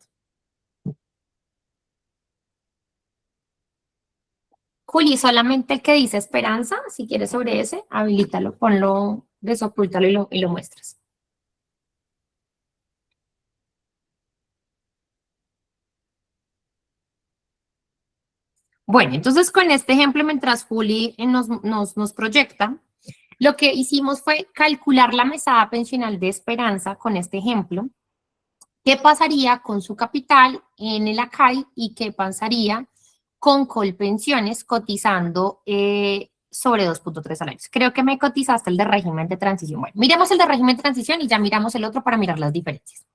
Juli, solamente el que dice Esperanza, si quieres sobre ese, habilítalo, ponlo, desocúltalo y lo muestras. Bueno, entonces con este ejemplo, mientras Juli nos proyecta, lo que hicimos fue calcular la mesada pensional de Esperanza con este ejemplo. ¿Qué pasaría con su capital en el ACAI y qué pasaría con Colpensiones cotizando sobre 2.3 salarios? Creo que me cotizaste el de régimen de transición. Bueno, miremos el de régimen de transición y ya miramos el otro para mirar las diferencias.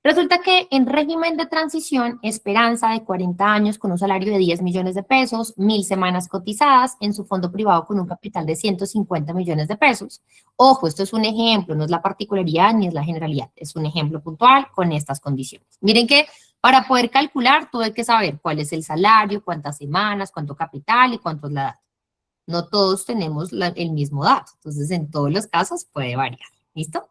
Resulta que en régimen de transición, Esperanza de 40 años con un salario de 10 millones de pesos, 1.000 semanas cotizadas en su fondo privado con un capital de 150 millones de pesos. Ojo, esto es un ejemplo, no es la particularidad ni es la generalidad, es un ejemplo puntual con estas condiciones. Miren que para poder calcular tuve que saber cuál es el salario, cuántas semanas, cuánto capital y cuánto es la edad. No todos tenemos el mismo dato, entonces en todos los casos puede variar. ¿Listo?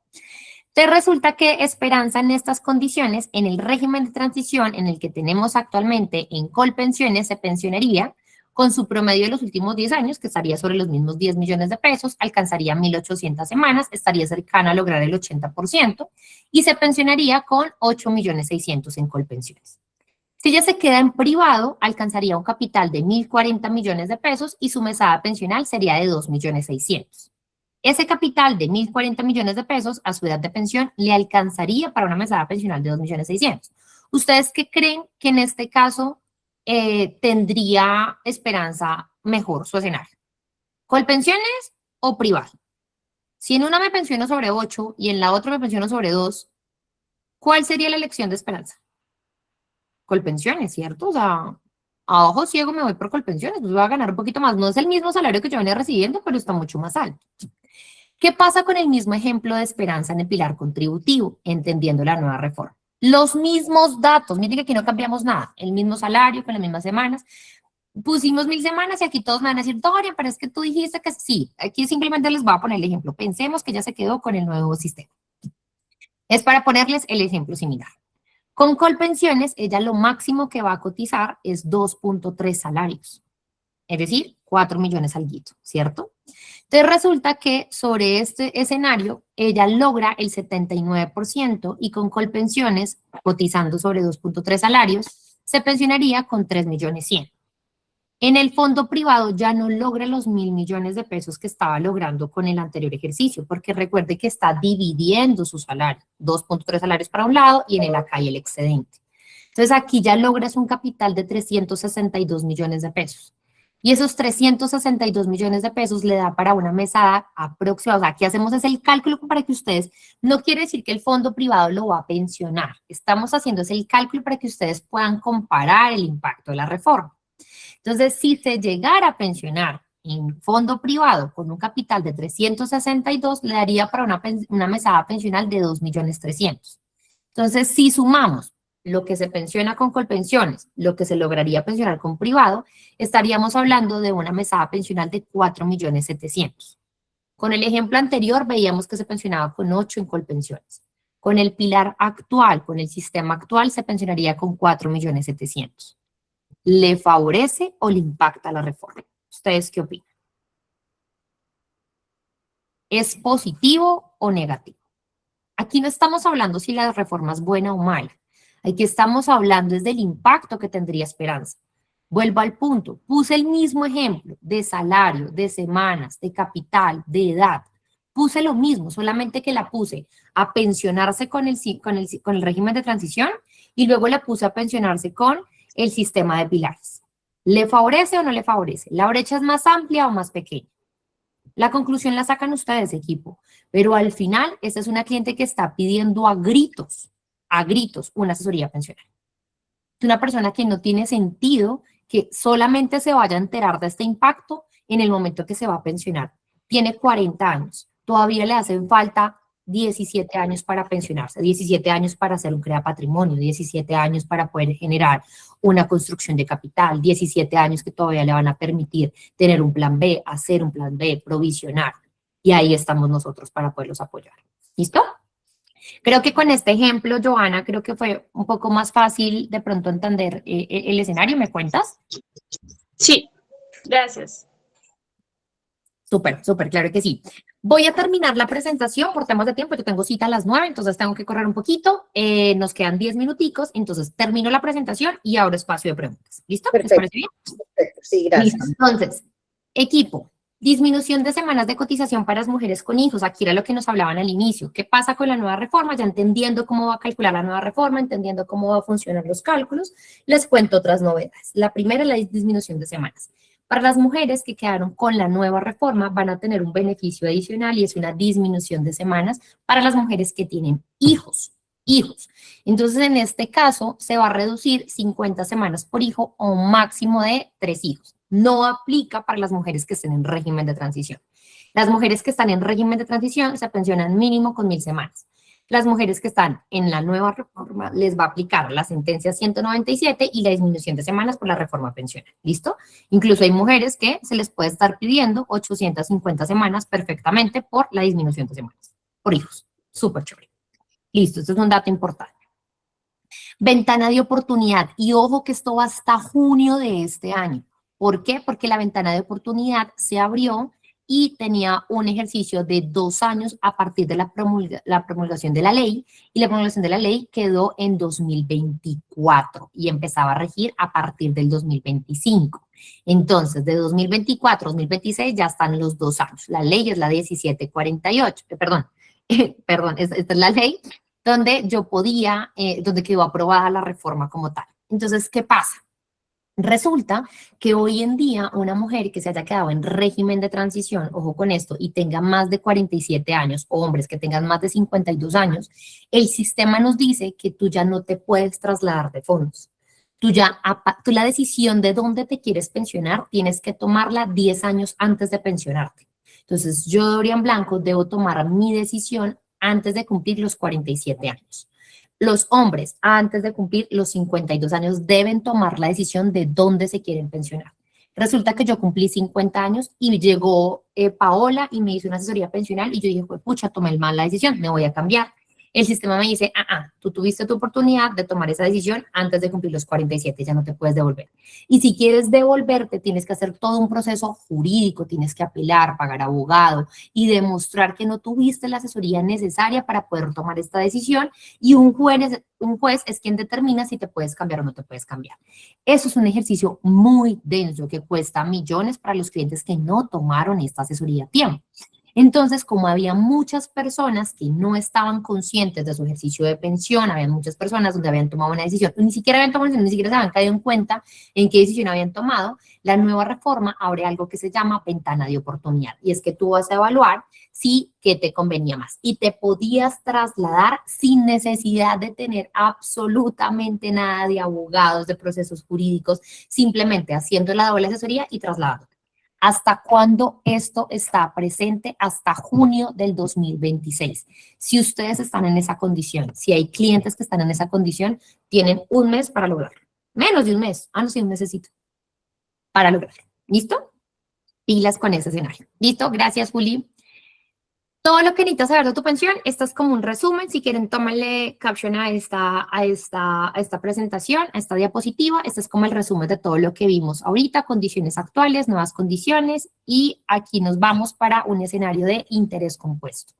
Te resulta que Esperanza en estas condiciones, en el régimen de transición en el que tenemos actualmente en Colpensiones, se pensionaría con su promedio de los últimos 10 años, que estaría sobre los mismos 10 millones de pesos, alcanzaría 1.800 semanas, estaría cercana a lograr el 80% y se pensionaría con 8.600.000 en Colpensiones. Si ella se queda en privado, alcanzaría un capital de 1.040 millones de pesos y su mesada pensional sería de 2.600.000. Ese capital de 1.040 millones de pesos a su edad de pensión le alcanzaría para una mesada pensional de 2.600.000. ¿Ustedes qué creen que en este caso tendría Esperanza mejor su escenario? ¿Colpensiones o privado? Si en una me pensiono sobre 8 y en la otra me pensiono sobre 2, ¿cuál sería la elección de Esperanza? Colpensiones, ¿cierto? O sea, a ojo ciego me voy por Colpensiones, pues voy a ganar un poquito más. No es el mismo salario que yo venía recibiendo, pero está mucho más alto. ¿Qué pasa con el mismo ejemplo de Esperanza en el pilar contributivo, entendiendo la nueva reforma? Los mismos datos, miren que aquí no cambiamos nada, el mismo salario con las mismas semanas. Pusimos 1.000 semanas y aquí todos me van a decir, Dorian, pero es que tú dijiste que sí. Aquí simplemente les voy a poner el ejemplo. Pensemos que ya se quedó con el nuevo sistema. Es para ponerles el ejemplo similar. Con Colpensiones, ella lo máximo que va a cotizar es 2.3 salarios. Es decir, 4 millones alguito, ¿cierto? Entonces resulta que sobre este escenario, ella logra el 79% y con Colpensiones, cotizando sobre 2.3 salarios, se pensionaría con 3.100.000. En el fondo privado ya no logra los 1.000 millones de pesos que estaba logrando con el anterior ejercicio, porque recuerde que está dividiendo su salario, 2.3 salarios para un lado y en el acá hay el excedente. Entonces aquí ya logras un capital de 362 millones de pesos. Y esos 362 millones de pesos le da para una mesada aproximada. O sea, aquí hacemos es el cálculo para que ustedes, no quiere decir que el fondo privado lo va a pensionar. Estamos haciendo es el cálculo para que ustedes puedan comparar el impacto de la reforma. Entonces, si se llegara a pensionar en fondo privado con un capital de 362, le daría para una mesada pensional de 2.300.000. Entonces, si sumamos lo que se pensiona con Colpensiones, lo que se lograría pensionar con privado, estaríamos hablando de una mesada pensional de 4.700.000. Con el ejemplo anterior veíamos que se pensionaba con 8 en Colpensiones. Con el pilar actual, con el sistema actual, se pensionaría con 4.700.000. ¿Le favorece o le impacta la reforma? ¿Ustedes qué opinan? ¿Es positivo o negativo? Aquí no estamos hablando si la reforma es buena o mala. Aquí estamos hablando es del impacto que tendría Esperanza. Vuelvo al punto. Puse el mismo ejemplo de salario, de semanas, de capital, de edad. Puse lo mismo, solamente que la puse a pensionarse con el régimen de transición y luego la puse a pensionarse con el sistema de pilares. ¿Le favorece o no le favorece? ¿La brecha es más amplia o más pequeña? La conclusión la sacan ustedes, equipo, pero al final esta es una cliente que está pidiendo a gritos, una asesoría pensionaria. Es una persona que no tiene sentido que solamente se vaya a enterar de este impacto en el momento que se va a pensionar. Tiene 40 años, todavía le hacen falta 17 años para pensionarse, 17 años para hacer un crea patrimonio, 17 años para poder generar una construcción de capital, 17 años que todavía le van a permitir tener un plan B, hacer un plan B, provisionar. Y ahí estamos nosotros para poderlos apoyar. ¿Listo? Creo que con este ejemplo, Joana, creo que fue un poco más fácil de pronto entender el escenario. ¿Me cuentas? Sí, gracias. Súper, súper, claro que sí. Voy a terminar la presentación por temas de tiempo. Yo tengo cita a las 9, entonces tengo que correr un poquito. Nos quedan 10 minuticos, entonces termino la presentación y abro espacio de preguntas. ¿Listo? ¿Les Perfecto. parece bien? Perfecto, sí, gracias. Listo. Entonces, equipo, disminución de semanas de cotización para las mujeres con hijos. Aquí era lo que nos hablaban al inicio. ¿Qué pasa con la nueva reforma? Ya entendiendo cómo va a calcular la nueva reforma, entendiendo cómo va a funcionar los cálculos, les cuento otras novedades. La primera es la disminución de semanas. Para las mujeres que quedaron con la nueva reforma van a tener un beneficio adicional y es una disminución de semanas para las mujeres que tienen hijos. Entonces, en este caso, se va a reducir 50 semanas por hijo o un máximo de 3 hijos. No aplica para las mujeres que estén en régimen de transición. Las mujeres que están en régimen de transición se pensionan mínimo con 1.000 semanas. Las mujeres que están en la nueva reforma les va a aplicar la sentencia 197 y la disminución de semanas por la reforma pensional. ¿Listo? Incluso hay mujeres que se les puede estar pidiendo 850 semanas perfectamente por la disminución de semanas. Por hijos. Súper chévere. Listo, esto es un dato importante. Ventana de oportunidad. Y ojo que esto va hasta junio de este año. ¿Por qué? Porque la ventana de oportunidad se abrió y tenía un ejercicio de 2 años a partir de la promulgación de la ley, y la promulgación de la ley quedó en 2024 y empezaba a regir a partir del 2025. Entonces, de 2024 a 2026 ya están los 2 años. La ley es la 1748, perdón, esta es la ley donde yo podía, donde quedó aprobada la reforma como tal. Entonces, ¿qué pasa? Resulta que hoy en día una mujer que se haya quedado en régimen de transición, ojo con esto, y tenga más de 47 años, o hombres que tengan más de 52 años, el sistema nos dice que tú ya no te puedes trasladar de fondos. Tú la decisión de dónde te quieres pensionar tienes que tomarla 10 años antes de pensionarte. Entonces, yo, Dorian Blanco, debo tomar mi decisión antes de cumplir los 47 años. Los hombres, antes de cumplir los 52 años, deben tomar la decisión de dónde se quieren pensionar. Resulta que yo cumplí 50 años y llegó Paola y me hizo una asesoría pensional y yo dije, pues pucha, tomé mal la decisión, me voy a cambiar. El sistema me dice, tú tuviste tu oportunidad de tomar esa decisión antes de cumplir los 47, ya no te puedes devolver. Y si quieres devolverte, tienes que hacer todo un proceso jurídico, tienes que apelar, pagar abogado y demostrar que no tuviste la asesoría necesaria para poder tomar esta decisión, y un juez es quien determina si te puedes cambiar o no te puedes cambiar. Eso es un ejercicio muy denso que cuesta millones para los clientes que no tomaron esta asesoría a tiempo. Entonces, como había muchas personas que no estaban conscientes de su ejercicio de pensión, había muchas personas donde habían tomado una decisión, ni siquiera habían tomado una decisión, ni siquiera se habían caído en cuenta en qué decisión habían tomado, la nueva reforma abre algo que se llama ventana de oportunidad. Y es que tú vas a evaluar si qué te convenía más. Y te podías trasladar sin necesidad de tener absolutamente nada de abogados, de procesos jurídicos, simplemente haciendo la doble asesoría y trasladándote. ¿Hasta cuándo esto está presente? Hasta junio del 2026. Si ustedes están en esa condición, si hay clientes que están en esa condición, tienen un mes para lograrlo. Menos de un mes. No, sí, un mesecito para lograrlo. ¿Listo? Pilas con ese escenario. ¿Listo? Gracias, Juli. Todo lo que necesitas saber de tu pensión, esto es como un resumen. Si quieren, tómale caption a esta presentación, a esta diapositiva. Este es como el resumen de todo lo que vimos ahorita, condiciones actuales, nuevas condiciones, y aquí nos vamos para un escenario de interés compuesto.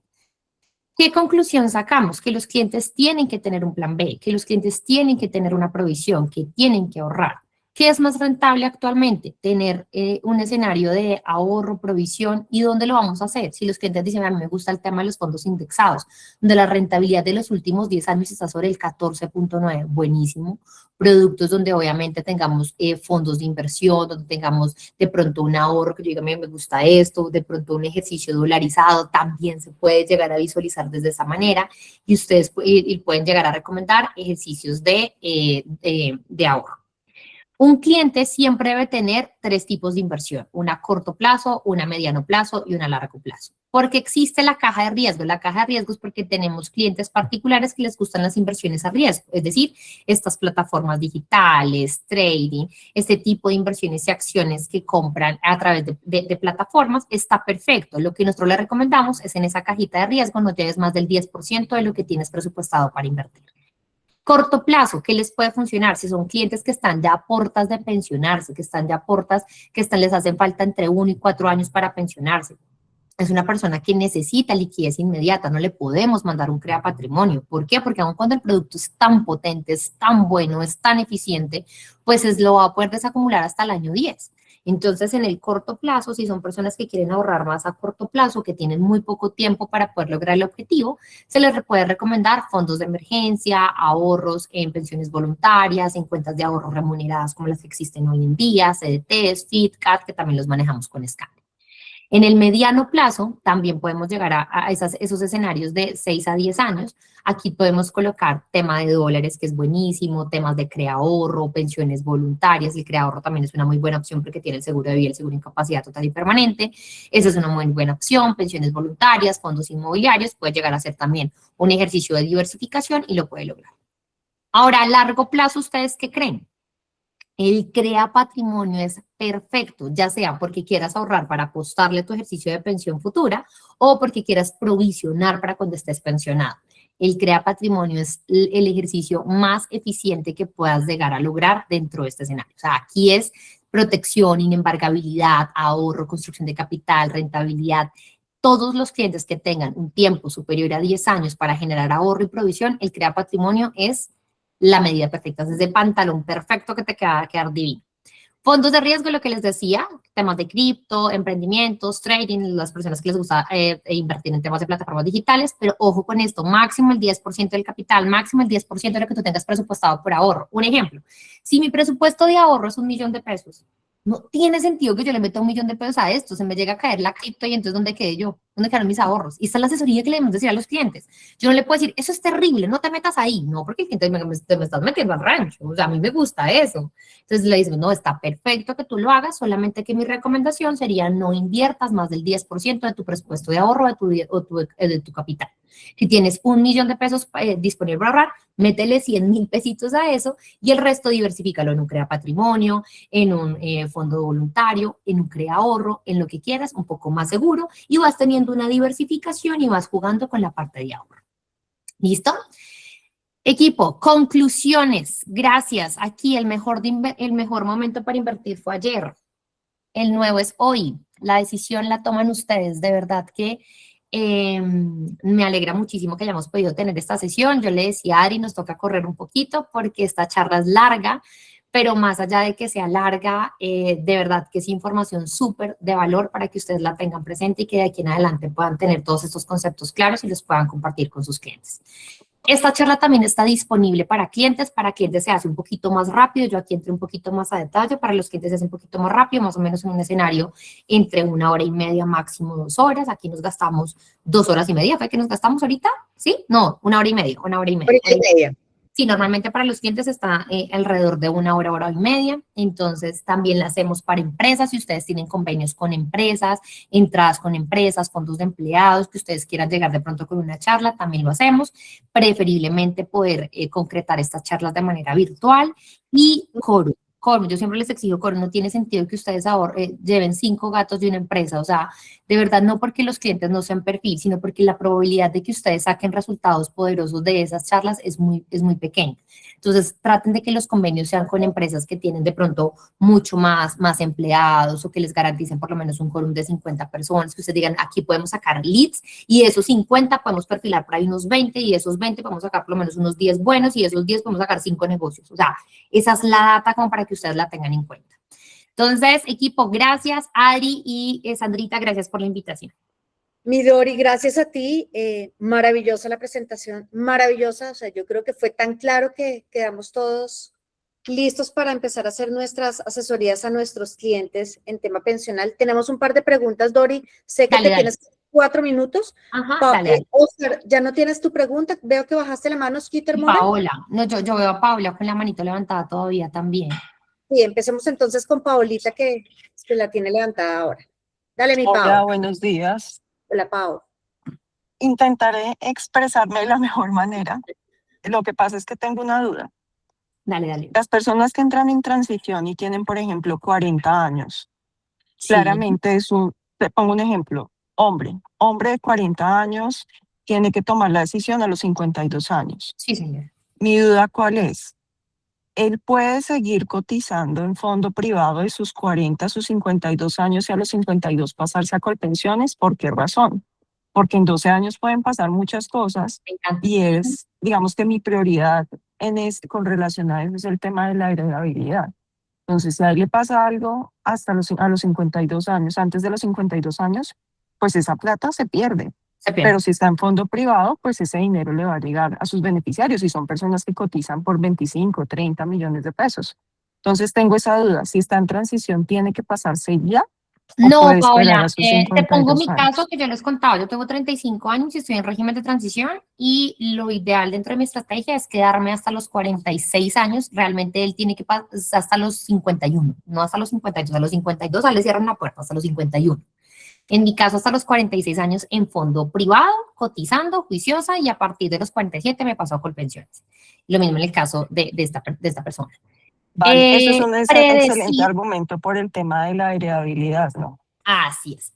¿Qué conclusión sacamos? Que los clientes tienen que tener un plan B, que los clientes tienen que tener una provisión, que tienen que ahorrar. ¿Qué es más rentable actualmente? Tener un escenario de ahorro, provisión, ¿y dónde lo vamos a hacer? Si los clientes dicen, a mí me gusta el tema de los fondos indexados, donde la rentabilidad de los últimos 10 años está sobre el 14.9, buenísimo. Productos donde obviamente tengamos fondos de inversión, donde tengamos de pronto un ahorro, que yo diga, a mí me gusta esto, de pronto un ejercicio dolarizado, también se puede llegar a visualizar desde esa manera, y ustedes pueden llegar a recomendar ejercicios de ahorro. Un cliente siempre debe tener 3 tipos de inversión, una a corto plazo, una a mediano plazo y una a largo plazo. Porque existe la caja de riesgo. La caja de riesgo es porque tenemos clientes particulares que les gustan las inversiones a riesgo, es decir, estas plataformas digitales, trading, este tipo de inversiones y acciones que compran a través de plataformas, está perfecto. Lo que nosotros le recomendamos es en esa cajita de riesgo no lleves más del 10% de lo que tienes presupuestado para invertir. Corto plazo, ¿qué les puede funcionar? Si son clientes que están ya a puertas de pensionarse, que están ya a puertas, les hacen falta entre 1 y 4 años para pensionarse. Es una persona que necesita liquidez inmediata, no le podemos mandar un crea patrimonio. ¿Por qué? Porque aun cuando el producto es tan potente, es tan bueno, es tan eficiente, pues lo va a poder desacumular hasta el año 10. Entonces, en el corto plazo, si son personas que quieren ahorrar más a corto plazo, que tienen muy poco tiempo para poder lograr el objetivo, se les puede recomendar fondos de emergencia, ahorros en pensiones voluntarias, en cuentas de ahorro remuneradas como las que existen hoy en día, CDTs, FITCAT, que también los manejamos con Scan. En el mediano plazo también podemos llegar a esos escenarios de 6 a 10 años. Aquí podemos colocar tema de dólares, que es buenísimo, temas de CreAhorro, pensiones voluntarias. El CreAhorro también es una muy buena opción porque tiene el seguro de vida, el seguro de incapacidad total y permanente. Esa es una muy buena opción. Pensiones voluntarias, fondos inmobiliarios, puede llegar a ser también un ejercicio de diversificación y lo puede lograr. Ahora, a largo plazo, ¿ustedes qué creen? El crea patrimonio es perfecto, ya sea porque quieras ahorrar para apostarle tu ejercicio de pensión futura o porque quieras provisionar para cuando estés pensionado. El crea patrimonio es el ejercicio más eficiente que puedas llegar a lograr dentro de este escenario. O sea, aquí es protección, inembargabilidad, ahorro, construcción de capital, rentabilidad. Todos los clientes que tengan un tiempo superior a 10 años para generar ahorro y provisión, el crea patrimonio es la medida perfecta, es ese pantalón perfecto que te va a quedar divino. Fondos de riesgo, lo que les decía, temas de cripto, emprendimientos, trading, las personas que les gusta invertir en temas de plataformas digitales, pero ojo con esto, máximo el 10% del capital, máximo el 10% de lo que tú tengas presupuestado por ahorro. Un ejemplo, si mi presupuesto de ahorro es $1.000.000, no tiene sentido que yo le meta $1.000.000 a esto, se me llega a caer la cripto y entonces ¿dónde quedé yo? ¿Dónde quedaron mis ahorros? Y esta es la asesoría que le debemos decir a los clientes. Yo no le puedo decir, eso es terrible, no te metas ahí. No, porque el cliente me estás metiendo al rancho, o sea, a mí me gusta eso. Entonces le digo, no, está perfecto que tú lo hagas, solamente que mi recomendación sería no inviertas más del 10% de tu presupuesto de ahorro de tu capital. Si tienes $1.000.000 disponible para ahorrar, métele 100,000 pesitos a eso y el resto diversifícalo en un crea patrimonio, en un fondo voluntario, en un crea ahorro, en lo que quieras, un poco más seguro, y vas teniendo una diversificación y vas jugando con la parte de ahorro. ¿Listo? Equipo, conclusiones. Gracias. Aquí el mejor momento para invertir fue ayer. El nuevo es hoy. La decisión la toman ustedes. De verdad que me alegra muchísimo que hayamos podido tener esta sesión. Yo le decía a Adri, nos toca correr un poquito porque esta charla es larga, pero más allá de que sea larga, de verdad que es información súper de valor para que ustedes la tengan presente y que de aquí en adelante puedan tener todos estos conceptos claros y los puedan compartir con sus clientes. Esta charla también está disponible para clientes se hace un poquito más rápido, yo aquí entré un poquito más a detalle, para los clientes se hace un poquito más rápido, más o menos en un escenario entre 1 hora y media, máximo 2 horas, aquí nos gastamos 2 horas y media, ¿fue que nos gastamos ahorita? ¿Sí? No, 1 hora y media, 1 hora y media. 1 hora y media. Sí, normalmente para los clientes está alrededor de 1 hora, 1 hora y media. Entonces, también la hacemos para empresas. Si ustedes tienen convenios con empresas, entradas con empresas, fondos de empleados, que ustedes quieran llegar de pronto con una charla, también lo hacemos. Preferiblemente poder concretar estas charlas de manera virtual y quórum. Quórum, yo siempre les exijo quórum. No tiene sentido que ustedes lleven 5 gatos de una empresa. O sea, de verdad, no porque los clientes no sean perfil, sino porque la probabilidad de que ustedes saquen resultados poderosos de esas charlas es muy pequeña. Entonces, traten de que los convenios sean con empresas que tienen de pronto mucho más empleados o que les garanticen por lo menos un quórum de 50 personas, que ustedes digan, aquí podemos sacar leads y de esos 50 podemos perfilar por ahí unos 20 y de esos 20 podemos sacar por lo menos unos 10 buenos y de esos 10 podemos sacar 5 negocios. O sea, esa es la data como para que ustedes la tengan en cuenta. Entonces, equipo, gracias. Adri y Sandrita, gracias por la invitación. Mi Dori, gracias a ti. Maravillosa la presentación, maravillosa. O sea, yo creo que fue tan claro que quedamos todos listos para empezar a hacer nuestras asesorías a nuestros clientes en tema pensional. Tenemos un par de preguntas, Dori. Sé que Dale, dale. tienes 4 minutos. Ajá, dale. Oscar, ¿ya no tienes tu pregunta? Veo que bajaste la mano, Skeeter Mora. Paola, no, yo veo a Paola con la manito levantada todavía también. Sí, empecemos entonces con Paolita, que la tiene levantada ahora. Dale, mi Pao. Hola, buenos días. Hola, Pao. Intentaré expresarme de la mejor manera. Lo que pasa es que tengo una duda. Dale, dale. Las personas que entran en transición y tienen, por ejemplo, 40 años, Sí. claramente te pongo un ejemplo, hombre de 40 años tiene que tomar la decisión a los 52 años. Sí, señor. Mi duda, ¿cuál es? Él puede seguir cotizando en fondo privado de sus 40 a sus 52 años y a los 52 pasarse a Colpensiones. ¿Por qué razón? Porque en 12 años pueden pasar muchas cosas Me encanta. y es, digamos que mi prioridad con relación a eso es el tema de la heredabilidad. Entonces, si a él le pasa algo a los 52 años, antes de los 52 años, pues esa plata se pierde. Se pierde. Pero si está en fondo privado, pues ese dinero le va a llegar a sus beneficiarios y son personas que cotizan por 25, 30 millones de pesos. Entonces tengo esa duda, si está en transición, ¿tiene que pasarse ya? ¿O No, puede esperar Paola, a sus te pongo 52 mi años? caso que yo les contaba. Yo tengo 35 años y estoy en régimen de transición y lo ideal dentro de mi estrategia es quedarme hasta los 46 años. Realmente él tiene que pasar hasta los 51, no hasta los 52. A los 52 le cierran la puerta, hasta los 51. En mi caso, hasta los 46 años en fondo privado, cotizando, juiciosa, y a partir de los 47 me pasó a Colpensiones. Lo mismo en el caso de esta persona. Vale, ese es un excelente Predecir, argumento por el tema de la heredabilidad, ¿no? así es.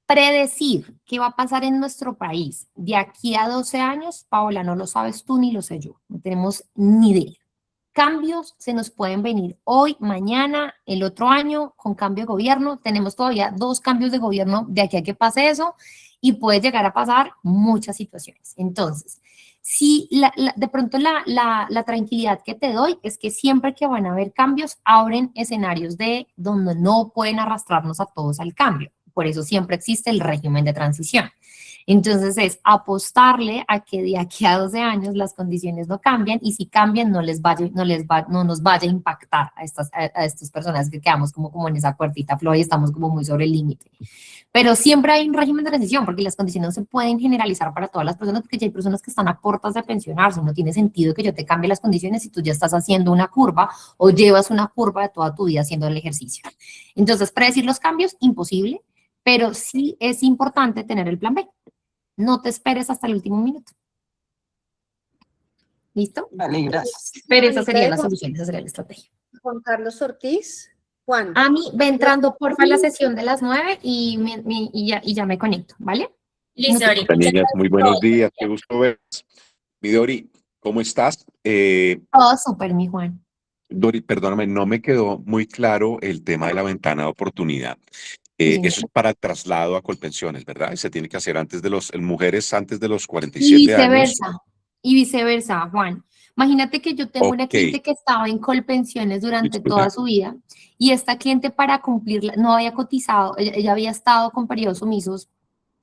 Predecir qué va a pasar en nuestro país de aquí a 12 años, Paola, no lo sabes tú ni lo sé yo. No tenemos ni idea. Cambios se nos pueden venir hoy, mañana, el otro año, con cambio de gobierno. Tenemos todavía 2 cambios de gobierno de aquí a que pase eso y puede llegar a pasar muchas situaciones. Entonces, si de pronto la tranquilidad que te doy es que siempre que van a haber cambios, abren escenarios de donde no pueden arrastrarnos a todos al cambio. Por eso siempre existe el régimen de transición. Entonces es apostarle a que de aquí a 12 años las condiciones no cambien y si cambian no nos vaya a impactar a estas personas que quedamos como en esa puertita floja y estamos como muy sobre el límite. Pero siempre hay un régimen de transición porque las condiciones no se pueden generalizar para todas las personas porque ya hay personas que están a puertas de pensionarse. No tiene sentido que yo te cambie las condiciones si tú ya estás haciendo una curva o llevas una curva de toda tu vida haciendo el ejercicio. Entonces, predecir los cambios, imposible, pero sí es importante tener el plan B. No te esperes hasta el último minuto. ¿Listo? Vale, gracias. Pero esa sería la solución, esa sería la estrategia. Juan Carlos Ortiz. Juan. A mí, ve entrando porfa a la sesión de las 9 y ya me conecto, ¿vale? Listo, No te- ahorita. Niñas, muy buenos días, qué gusto ver. Mi Dori, ¿cómo estás? Todo súper, mi Juan. Dori, perdóname, no me quedó muy claro el tema de la ventana de oportunidad. Sí, señor. Eso es para traslado a Colpensiones, ¿verdad? Y se tiene que hacer mujeres antes de los Y 47 años. viceversa, Juan. Imagínate que yo tengo una Ok. cliente que estaba en Colpensiones durante Disculpa. toda su vida y esta cliente para cumplirla no había cotizado, ella había estado con periodos sumisos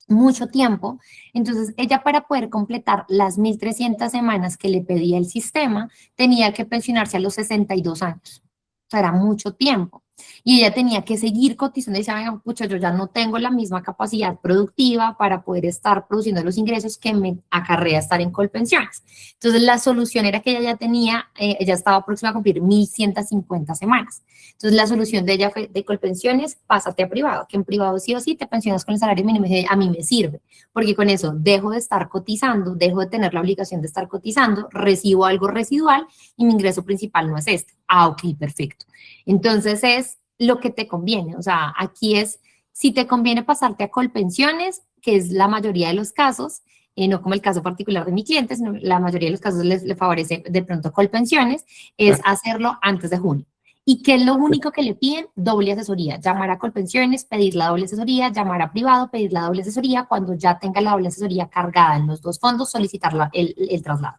mucho tiempo, entonces ella para poder completar las 1.300 semanas que le pedía el sistema tenía que pensionarse a los 62 años, o sea, era mucho tiempo. Y ella tenía que seguir cotizando y decía, venga, pucha, yo ya no tengo la misma capacidad productiva para poder estar produciendo los ingresos que me acarrea estar en Colpensiones. Entonces, la solución era que ella ya tenía, ella estaba próxima a cumplir 1.150 semanas. Entonces, la solución de ella fue de Colpensiones, pásate a privado, que en privado sí o sí te pensionas con el salario mínimo. Y dije, a mí me sirve, porque con eso dejo de estar cotizando, dejo de tener la obligación de estar cotizando, recibo algo residual y mi ingreso principal no es este. Ah, ok, perfecto. Entonces, es lo que te conviene. O sea, aquí es, si te conviene pasarte a Colpensiones, que es la mayoría de los casos, no como el caso particular de mi cliente, sino la mayoría de los casos le favorece de pronto Colpensiones, es hacerlo antes de junio. ¿Y qué es lo único que le piden? Doble asesoría. Llamar a Colpensiones, pedir la doble asesoría, llamar a privado, pedir la doble asesoría. Cuando ya tenga la doble asesoría cargada en los dos fondos, solicitar el traslado.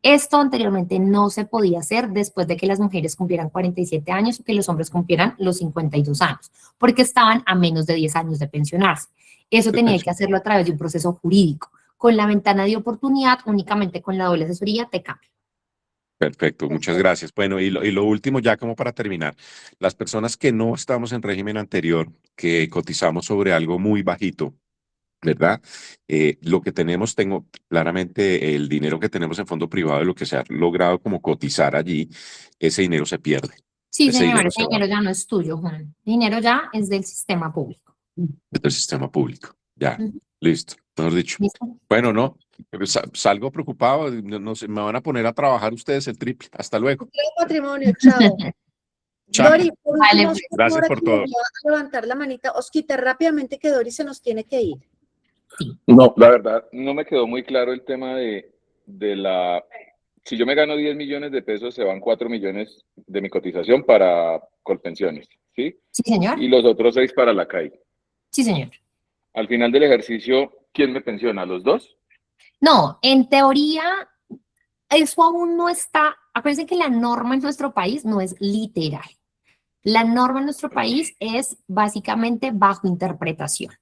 Esto anteriormente no se podía hacer después de que las mujeres cumplieran 47 años o que los hombres cumplieran los 52 años, porque estaban a menos de 10 años de pensionarse. Eso tenía que hacerlo a través de un proceso jurídico. Con la ventana de oportunidad, únicamente con la doble asesoría, te cambia. Perfecto, muchas gracias. Bueno, y lo último, ya como para terminar, las personas que no estamos en régimen anterior, que cotizamos sobre algo muy bajito, ¿verdad? Lo que tengo claramente el dinero que tenemos en fondo privado, lo que se ha logrado como cotizar allí, ese dinero se pierde. Sí, Ese señor, dinero ese se va dinero ya no es tuyo, Juan. El dinero ya es del sistema público. del sistema público. Ya, Ujú. listo, mejor dicho. ¿Listo? Bueno, no, pero salgo preocupado, no sé, me van a poner a trabajar ustedes el triple. Hasta luego. Creo patrimonio, chao. Chao. Dori, por Vale, último, pues. Oscar Gracias Mora, por que me todo. ayuda a levantar la manita. Osquita, rápidamente que Dori se nos tiene que ir. Sí. No, la verdad, no me quedó muy claro el tema de la... Si yo me gano 10 millones de pesos, se van 4 millones de mi cotización para Colpensiones, ¿sí? Sí, señor. Y los otros 6 para la CAI. Sí, señor. Al final del ejercicio, ¿quién me pensiona? ¿Los dos? No, en teoría, eso aún no está. Acuérdense que la norma en nuestro país no es literal. La norma en nuestro país es básicamente bajo interpretación.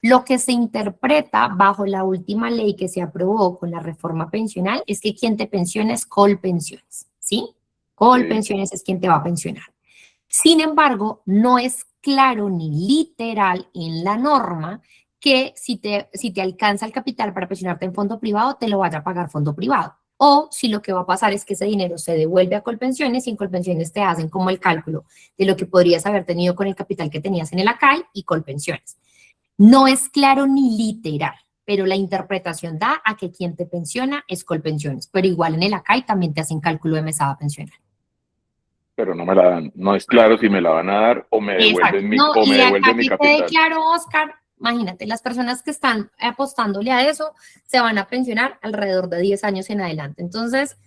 Lo que se interpreta bajo la última ley que se aprobó con la reforma pensional es que quien te pensiona es Colpensiones, ¿sí? Colpensiones es quien te va a pensionar. Sin embargo, no es claro ni literal en la norma que si te alcanza el capital para pensionarte en fondo privado, te lo vaya a pagar fondo privado. O si lo que va a pasar es que ese dinero se devuelve a Colpensiones y en Colpensiones te hacen como el cálculo de lo que podrías haber tenido con el capital que tenías en el ACAI y Colpensiones. No es claro ni literal, pero la interpretación da a que quien te pensiona es Colpensiones, pero igual en el ACAI también te hacen cálculo de mesada pensional. Pero no me la dan. No es claro si me la van a dar o me devuelven mi, No, o me y acá devuelven mi que quede capital. claro, Oscar, imagínate, las personas que están apostándole a eso se van a pensionar alrededor de 10 años en adelante. Entonces,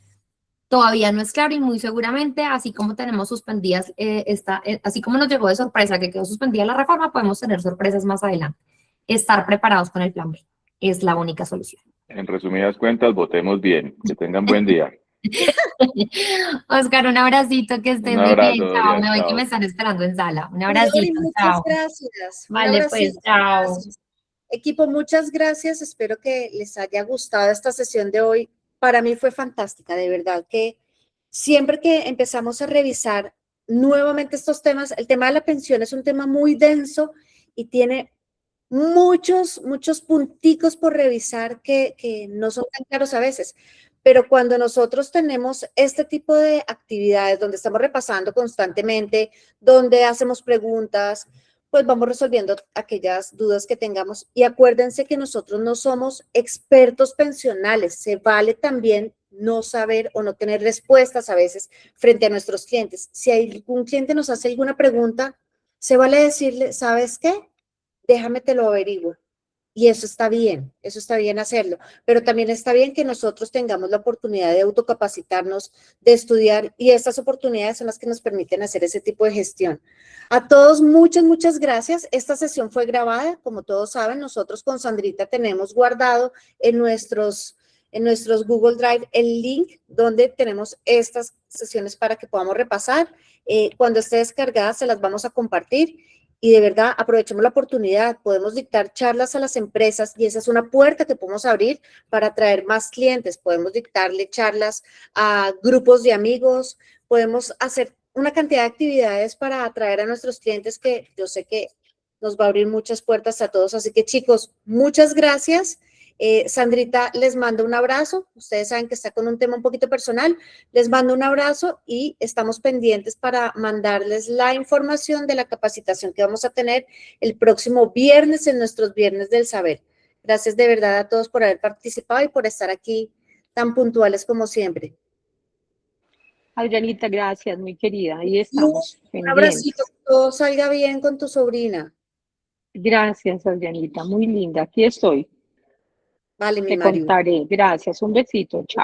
todavía no es claro y muy seguramente, así como tenemos suspendidas, así como nos llegó de sorpresa que quedó suspendida la reforma, podemos tener sorpresas más adelante. Estar preparados con el plan B es la única solución. En resumidas cuentas, votemos bien. Que tengan buen día. Oscar, un abracito, que estés Un muy bien. abrazo, Chao, Doria, me voy que chao. me están esperando en sala. Un Dori, abracito, muchas chao. gracias. Un Vale, abracito, pues, chao. gracias. Equipo, muchas gracias. Espero que les haya gustado esta sesión de hoy. Para mí fue fantástica, de verdad que siempre que empezamos a revisar nuevamente estos temas, el tema de la pensión es un tema muy denso y tiene muchos punticos por revisar que no son tan claros a veces. Pero cuando nosotros tenemos este tipo de actividades donde estamos repasando constantemente, donde hacemos preguntas, pues vamos resolviendo aquellas dudas que tengamos. Y acuérdense que nosotros no somos expertos pensionales. Se vale también no saber o no tener respuestas a veces frente a nuestros clientes. Si algún cliente nos hace alguna pregunta, se vale decirle, ¿sabes qué? Déjame te lo averiguo. Y eso está bien hacerlo, pero también está bien que nosotros tengamos la oportunidad de autocapacitarnos, de estudiar, y estas oportunidades son las que nos permiten hacer ese tipo de gestión. A todos, muchas gracias. Esta sesión fue grabada, como todos saben, nosotros con Sandrita tenemos guardado en nuestros Google Drive el link donde tenemos estas sesiones para que podamos repasar. Cuando esté descargada se las vamos a compartir. Y de verdad, aprovechemos la oportunidad, podemos dictar charlas a las empresas y esa es una puerta que podemos abrir para atraer más clientes. Podemos dictarle charlas a grupos de amigos, podemos hacer una cantidad de actividades para atraer a nuestros clientes que yo sé que nos va a abrir muchas puertas a todos. Así que chicos, muchas gracias. Sandrita les mando un abrazo. Ustedes saben que está con un tema un poquito personal. Les mando un abrazo y estamos pendientes para mandarles la información de la capacitación que vamos a tener el próximo viernes en nuestros Viernes del Saber. Gracias de verdad a todos por haber participado y por estar aquí tan puntuales como siempre. Adrianita, gracias, muy querida. Ahí Un estamos pendientes. abracito, que todo salga bien con tu sobrina. Gracias, Adrianita, muy linda. Aquí estoy. Vale, mi Te Mario. contaré. Gracias, un besito. Chao.